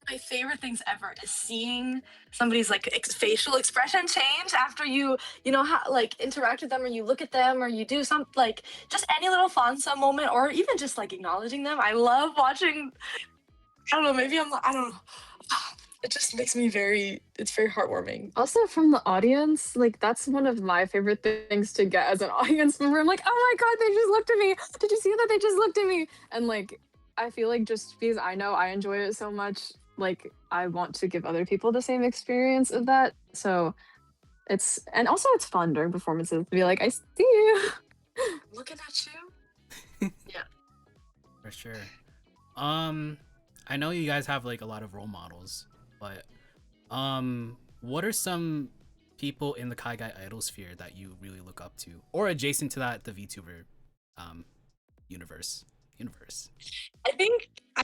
my favorite things ever is seeing somebody's like facial expression change after like interact with them or you look at them or you do something like just any little fun some moment or even just like acknowledging them. I love watching. I don't know, maybe I don't know. It just makes me it's very heartwarming. Also from the audience, like that's one of my favorite things to get as an audience member. I'm like, oh my god, they just looked at me. Did you see that? They just looked at me. And like I feel like just because I know I enjoy it so much, like I want to give other people the same experience of that. So it's fun during performances to be like, I see you. Looking at you. Yeah. for sure. I know you guys have like a lot of role models, but what are some people in the Kaigai idol sphere that you really look up to, or adjacent to that, the VTuber universe? I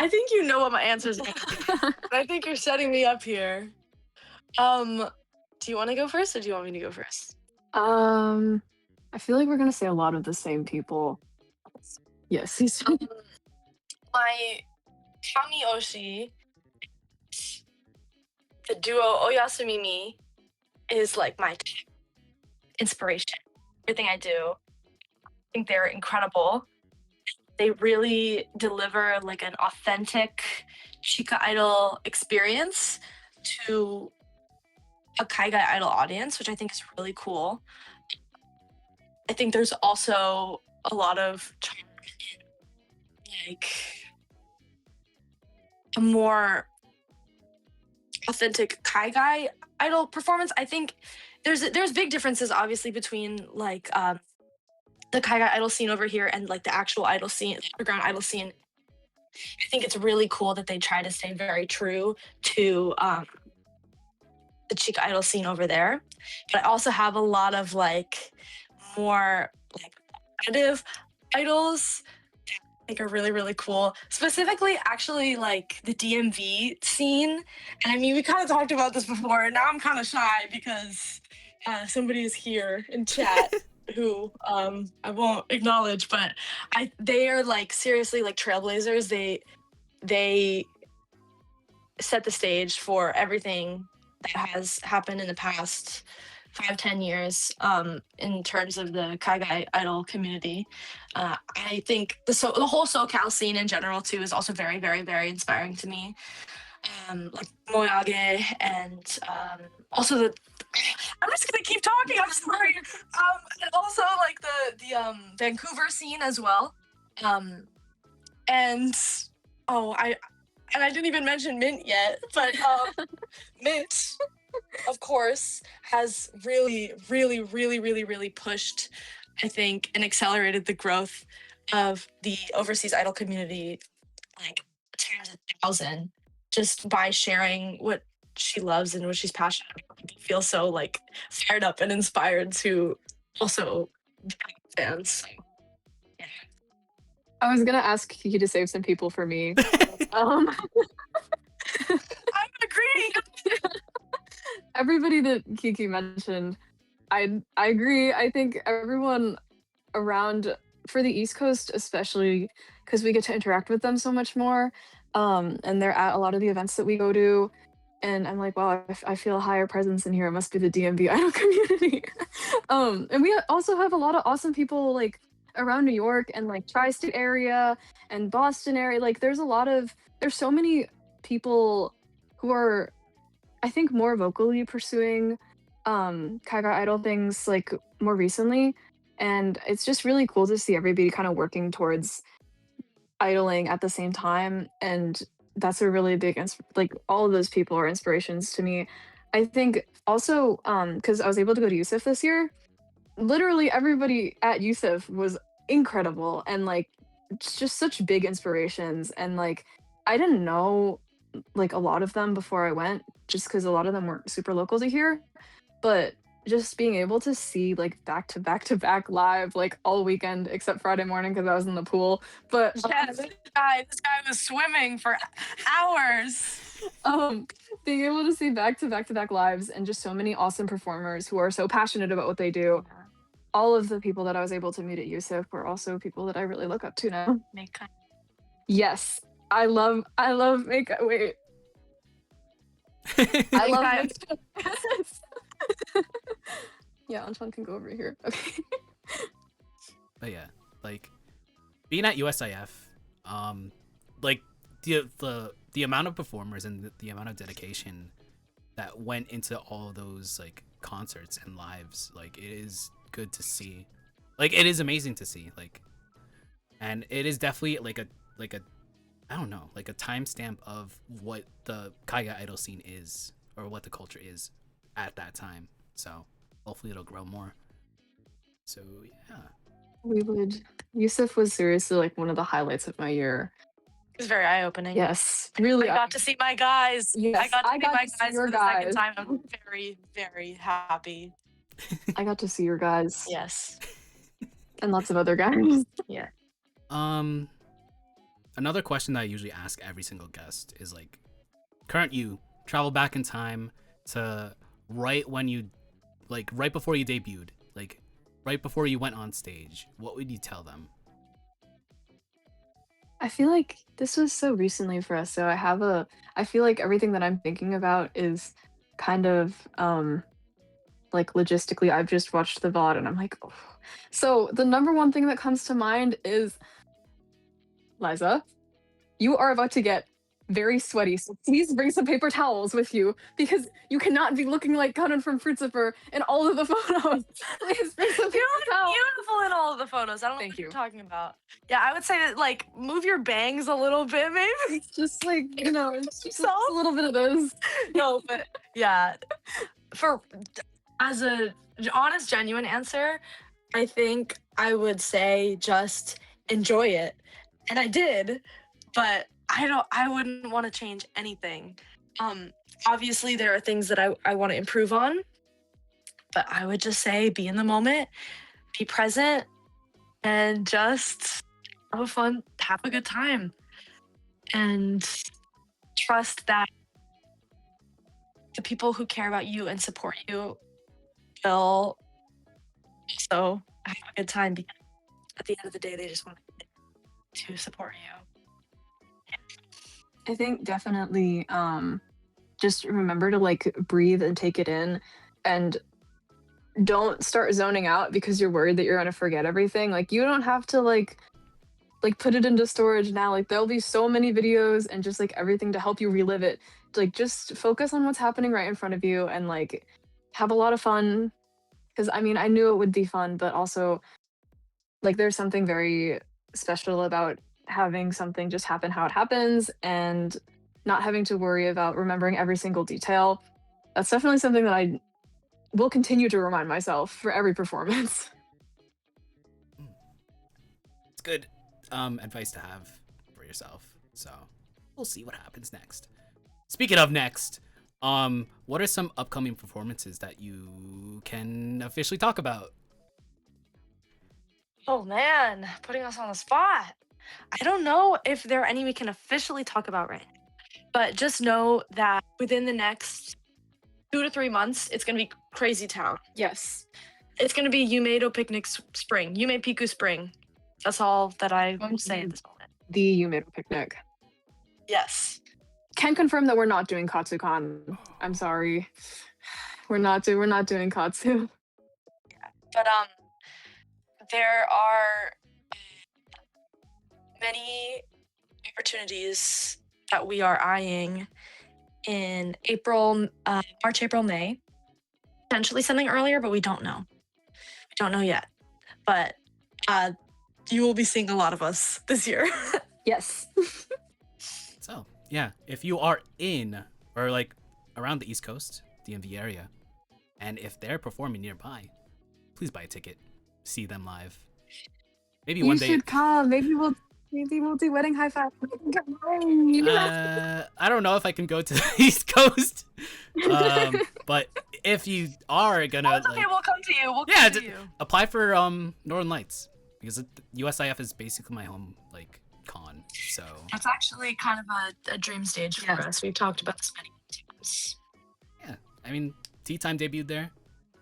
think you know what my answer is going to be. I think you're setting me up here. Do you want to go first, or do you want me to go first? I feel like we're gonna say a lot of the same people. Yes. My Kami Oshi the duo Oyasumimi is like my inspiration. Everything I do, I think they're incredible. They really deliver like an authentic Chica Idol experience to a Kaigai Idol audience, which I think is really cool. I think there's also a lot of charm in like a more authentic Kaigai Idol performance. I think there's big differences obviously between like the Kaigai Idol scene over here and like the actual idol scene, the underground idol scene. I think it's really cool that they try to stay very true to the Chica Idol scene over there. But I also have a lot of like more like competitive idols that I think are really, really cool. Specifically, actually, like the DMV scene. And I mean, we kind of talked about this before, and now I'm kind of shy because somebody is here in chat. Who I won't acknowledge, but they are like seriously like trailblazers. They set the stage for everything that has happened in the past 5-10 years in terms of the Kaigai Idol community. I think the whole SoCal scene in general too is also very, very, very inspiring to me. Like Moyage and also the I'm just gonna keep talking. I'm sorry. And also like the Vancouver scene as well. And I didn't even mention Mint yet, but Mint, of course, has really, really, really, really, really pushed, I think, and accelerated the growth of the overseas idol community like times 1,000 just by sharing what she loves and what she's passionate about. I feel so like fired up and inspired to also become fans. So, yeah. I was gonna ask Kiki to save some people for me. I'm agreeing. Everybody that Kiki mentioned, I agree. I think everyone around for the East Coast, especially because we get to interact with them so much more, and they're at a lot of the events that we go to. And I'm like, wow, I feel a higher presence in here. It must be the DMV idol community. And we also have a lot of awesome people like around New York and like tri-state area and Boston area. Like there's so many people who are, I think, more vocally pursuing Kaiga idol things like more recently. And it's just really cool to see everybody kind of working towards idling at the same time. And that's a really big like all of those people are inspirations to me. I think also because I was able to go to Yusuf this year, literally everybody at Yusuf was incredible and like it's just such big inspirations. And like I didn't know like a lot of them before I went just because a lot of them weren't super local to here, but just being able to see like back to back to back live like all weekend except Friday morning because I was in the pool. But Yeah, this guy was swimming for hours. Being able to see back to back to back lives and just so many awesome performers who are so passionate about what they do. All of the people that I was able to meet at Yusuf were also people that I really look up to now. Makeup. Yes, I love makeup. Wait, I love makeup. Yeah, Antoine can go over here. Okay. But yeah, like being at USIF, like the amount of performers and the amount of dedication that went into all those like concerts and lives, like it is good to see. Like it is amazing to see. Like, and it is definitely like a I don't know, like a timestamp of what the Kaiga idol scene is or what the culture is at that time. So hopefully it'll grow more. So yeah. Yusuf was seriously like one of the highlights of my year. It was very eye-opening. Yes, really. I got to see my guys. Yes, I got to see my guys for the second guys. time. I'm very, very happy. I got to see your guys. Yes. And lots of other guys. Yeah. Another question that I usually ask every single guest is like, current you, travel back in time to right before you debuted, like right before you went on stage, what would you tell them? I feel like this was so recently for us, so I feel like everything that I'm thinking about is kind of like logistically I've just watched the VOD and I'm like, oh. So the number one thing that comes to mind is Liza, you are about to get very sweaty, so please bring some paper towels with you because you cannot be looking like Conan from Fruitzifer in all of the photos. Please bring some You paper look towels. beautiful in all of the photos. I don't know Thank what you're you. talking about. Yeah, I would say that like move your bangs a little bit, maybe. It's just like, it's just So? a little bit of this. No, but yeah, for as a honest, genuine answer, I think I would say just enjoy it, and I did, but I wouldn't want to change anything. Um, Obviously there are things that I want to improve on, but I would just say be in the moment, be present, and just have a good time, and trust that the people who care about you and support you will also have a good time because at the end of the day, they just want to support you. I think definitely just remember to like breathe and take it in and don't start zoning out because you're worried that you're going to forget everything. Like you don't have to like put it into storage now. Like there'll be so many videos and just like everything to help you relive it. Like just focus on what's happening right in front of you and like have a lot of fun because I mean, I knew it would be fun, but also like there's something very special about having something just happen how it happens and not having to worry about remembering every single detail. That's definitely something that I will continue to remind myself for every performance. It's good advice to have for yourself. So we'll see what happens next. Speaking of next, what are some upcoming performances that you can officially talk about? Oh man, putting us on the spot. I don't know if there are any we can officially talk about right now, but just know that within the next 2 to 3 months, it's gonna be crazy town. Yes. It's gonna be Yumeiro Picnic Spring, Yume Piku Spring. That's all that I will say at this moment. The Yumeiro Picnic. Yes. Can confirm that we're not doing Katsukan. I'm sorry. We're not doing Katsu. But there are many opportunities that we are eyeing in April, March, April, May. Potentially something earlier, but we don't know. We don't know yet. But you will be seeing a lot of us this year. Yes. So, yeah, if you are in or like around the East Coast, DMV area, and if they're performing nearby, please buy a ticket, see them live. Maybe one day. You should come. Maybe we'll do wedding high five. I don't know if I can go to the East Coast, but if you are gonna, That's okay, like, we'll come to you. We'll yeah, come to you. apply for Northern Lights because USIF is basically my home like con. So That's actually kind of a dream stage for us. We've talked about this many times. yeah, I mean, Tea Time debuted there.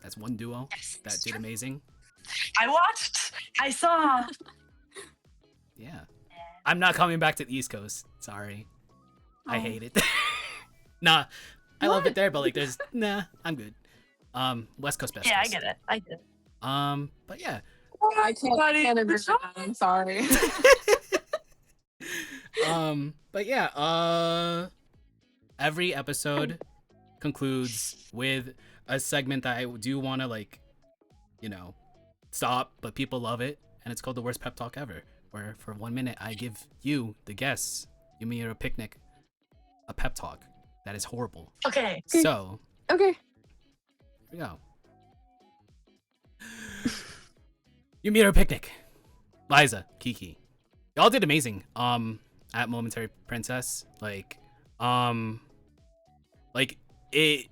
That's one duo Yes, that did amazing. I watched. I saw. Yeah, I'm not coming back to the East Coast. Sorry, I hate it. Nah, I love it there, but like, I'm good. West Coast best. Yeah, I Coast. get it. I get it. But yeah. I can't agree with that. I'm sorry. But yeah, every episode concludes with a segment that I do want to like, stop, but people love it, and it's called the worst pep talk ever, where for 1 minute I give you, the guests, Yumeiro Picnic, a pep talk that is horrible. Okay. So Okay. here we go. Yumeiro Picnic, Liza, Kiki, y'all did amazing. At Momentary Princess, like it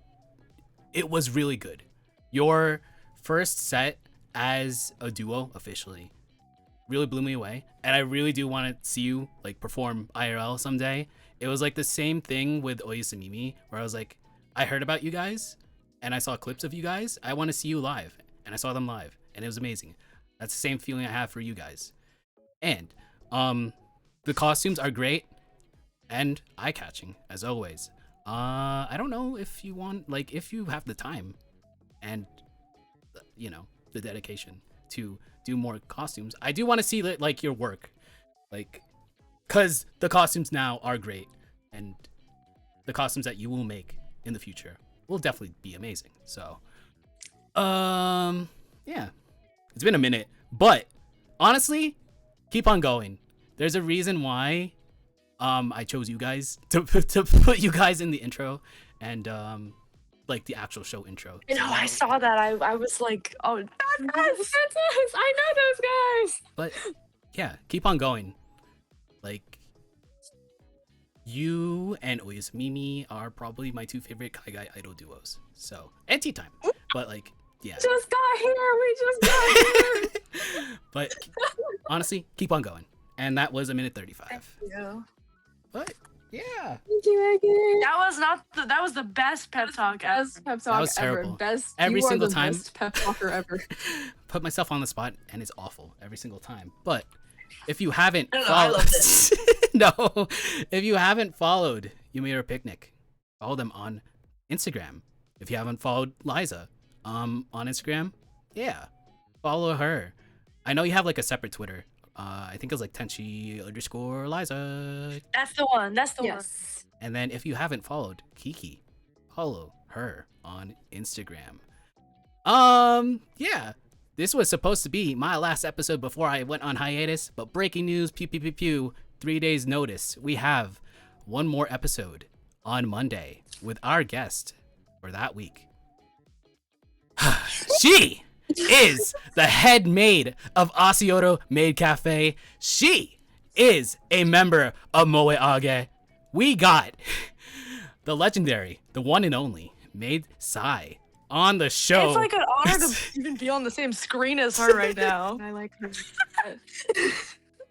was really good. Your first set as a duo officially really blew me away, and I really do want to see you like perform IRL someday. It was like the same thing with Oyusa Mimi, where I was like, I heard about you guys and I saw clips of you guys. I want to see you live, and I saw them live, and it was amazing. That's the same feeling I have for you guys. And the costumes are great and eye-catching as always. I don't know if you want, like, if you have the time and you know the dedication to do more costumes. I do want to see like your work, like, cause the costumes now are great, and the costumes that you will make in the future will definitely be amazing. So, yeah, it's been a minute, but honestly, keep on going. There's a reason why I chose you guys to put you guys in the intro and like the actual show intro. I know, I saw that. I was like, oh, that's us. That's us. I know those guys. But yeah, keep on going. Like, you and Oyas Mimi are probably my two favorite Kaigai idol duos. So, and Tea Time. But like, yeah. Just got here. We just got here. But honestly, keep on going. And that was 1:35. Thank you. But yeah. Thank you, Megan. That was the best pep talk ever. Best pep talk was ever. terrible. Best. Every you are single the time. Best pep talker ever. Put myself on the spot, and it's awful every single time. But if you haven't I don't know, I followed, loved it. no, if you haven't followed Yumeiro Picnic, follow them on Instagram. If you haven't followed Liza, on Instagram, yeah, follow her. I know you have like a separate Twitter. I think it was like Tenchi_Liza. That's the one. That's the one. Yes. And then if you haven't followed Kiki, follow her on Instagram. Yeah. This was supposed to be my last episode before I went on hiatus, but breaking news, pew pew pew pew, 3 days notice. We have one more episode on Monday with our guest for that week. She is the head maid of Asioto Maid Cafe. She is a member of Moe Age. We got the legendary, the one and only Maid Sai on the show. It's like an honor to even be on the same screen as her right now. I like her.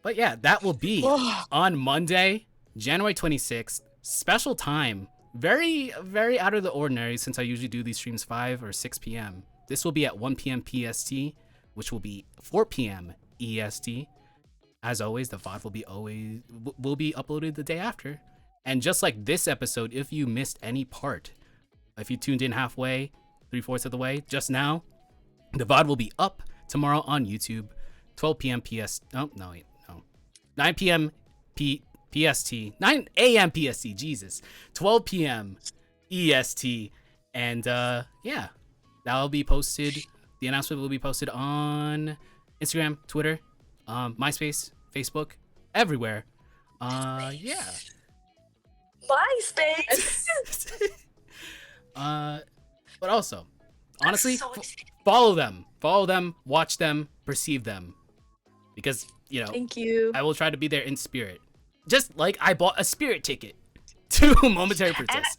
But yeah, that will be on Monday, January 26th. Special time. Very, very out of the ordinary since I usually do these streams 5 or 6 p.m. This will be at 1 p.m. PST, which will be 4 p.m. EST. As always, the VOD will be uploaded the day after. And just like this episode, if you missed any part, if you tuned in halfway, 3/4 of the way, just now, the VOD will be up tomorrow on YouTube, 12 p.m. 9 p.m. PST, 9 a.m. PST, Jesus, 12 p.m. EST, and yeah, that'll be posted. The announcement will be posted on Instagram, Twitter, MySpace, Facebook, everywhere. Yeah. MySpace. But also, honestly, So excited. follow them, watch them, perceive them, because you know Thank you. I will try to be there in spirit, just like I bought a spirit ticket to Momentary Princess.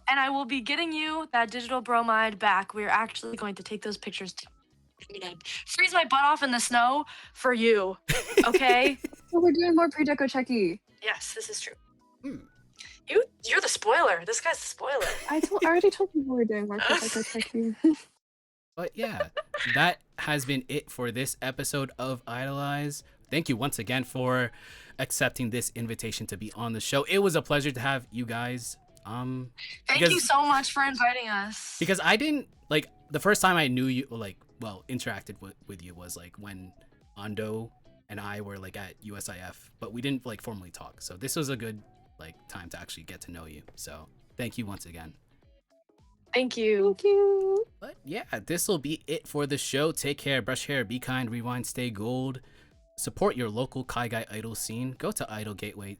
And I will be getting you that digital bromide back. We're actually going to take those pictures. I'm gonna freeze my butt off in the snow for you. Okay? Oh, we're doing more pre-deco checky. Yes, this is true. Hmm. You're the spoiler. This guy's the spoiler. I already told you we were doing more pre-deco checky. But yeah, that has been it for this episode of IDOLEYZ. Thank you once again for accepting this invitation to be on the show. It was a pleasure to have you guys. Thank Because- you so much for inviting us. Because I didn't, like, the first time I knew you, like, well, interacted with you was, like, when Ando and I were, like, at USIF, but we didn't, like, formally talk. So this was a good, like, time to actually get to know you. So thank you once again. Thank you. Thank you. But yeah, this will be it for the show. Take care, brush hair, be kind, rewind, stay gold. Support your local Kaigai idol scene. Go to Idol Gateway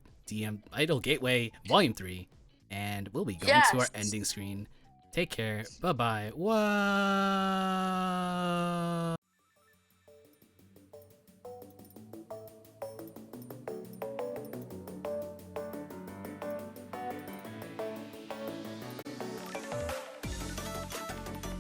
Volume 3, and we'll be going to our Yes. ending screen. Take care. Bye-bye. What?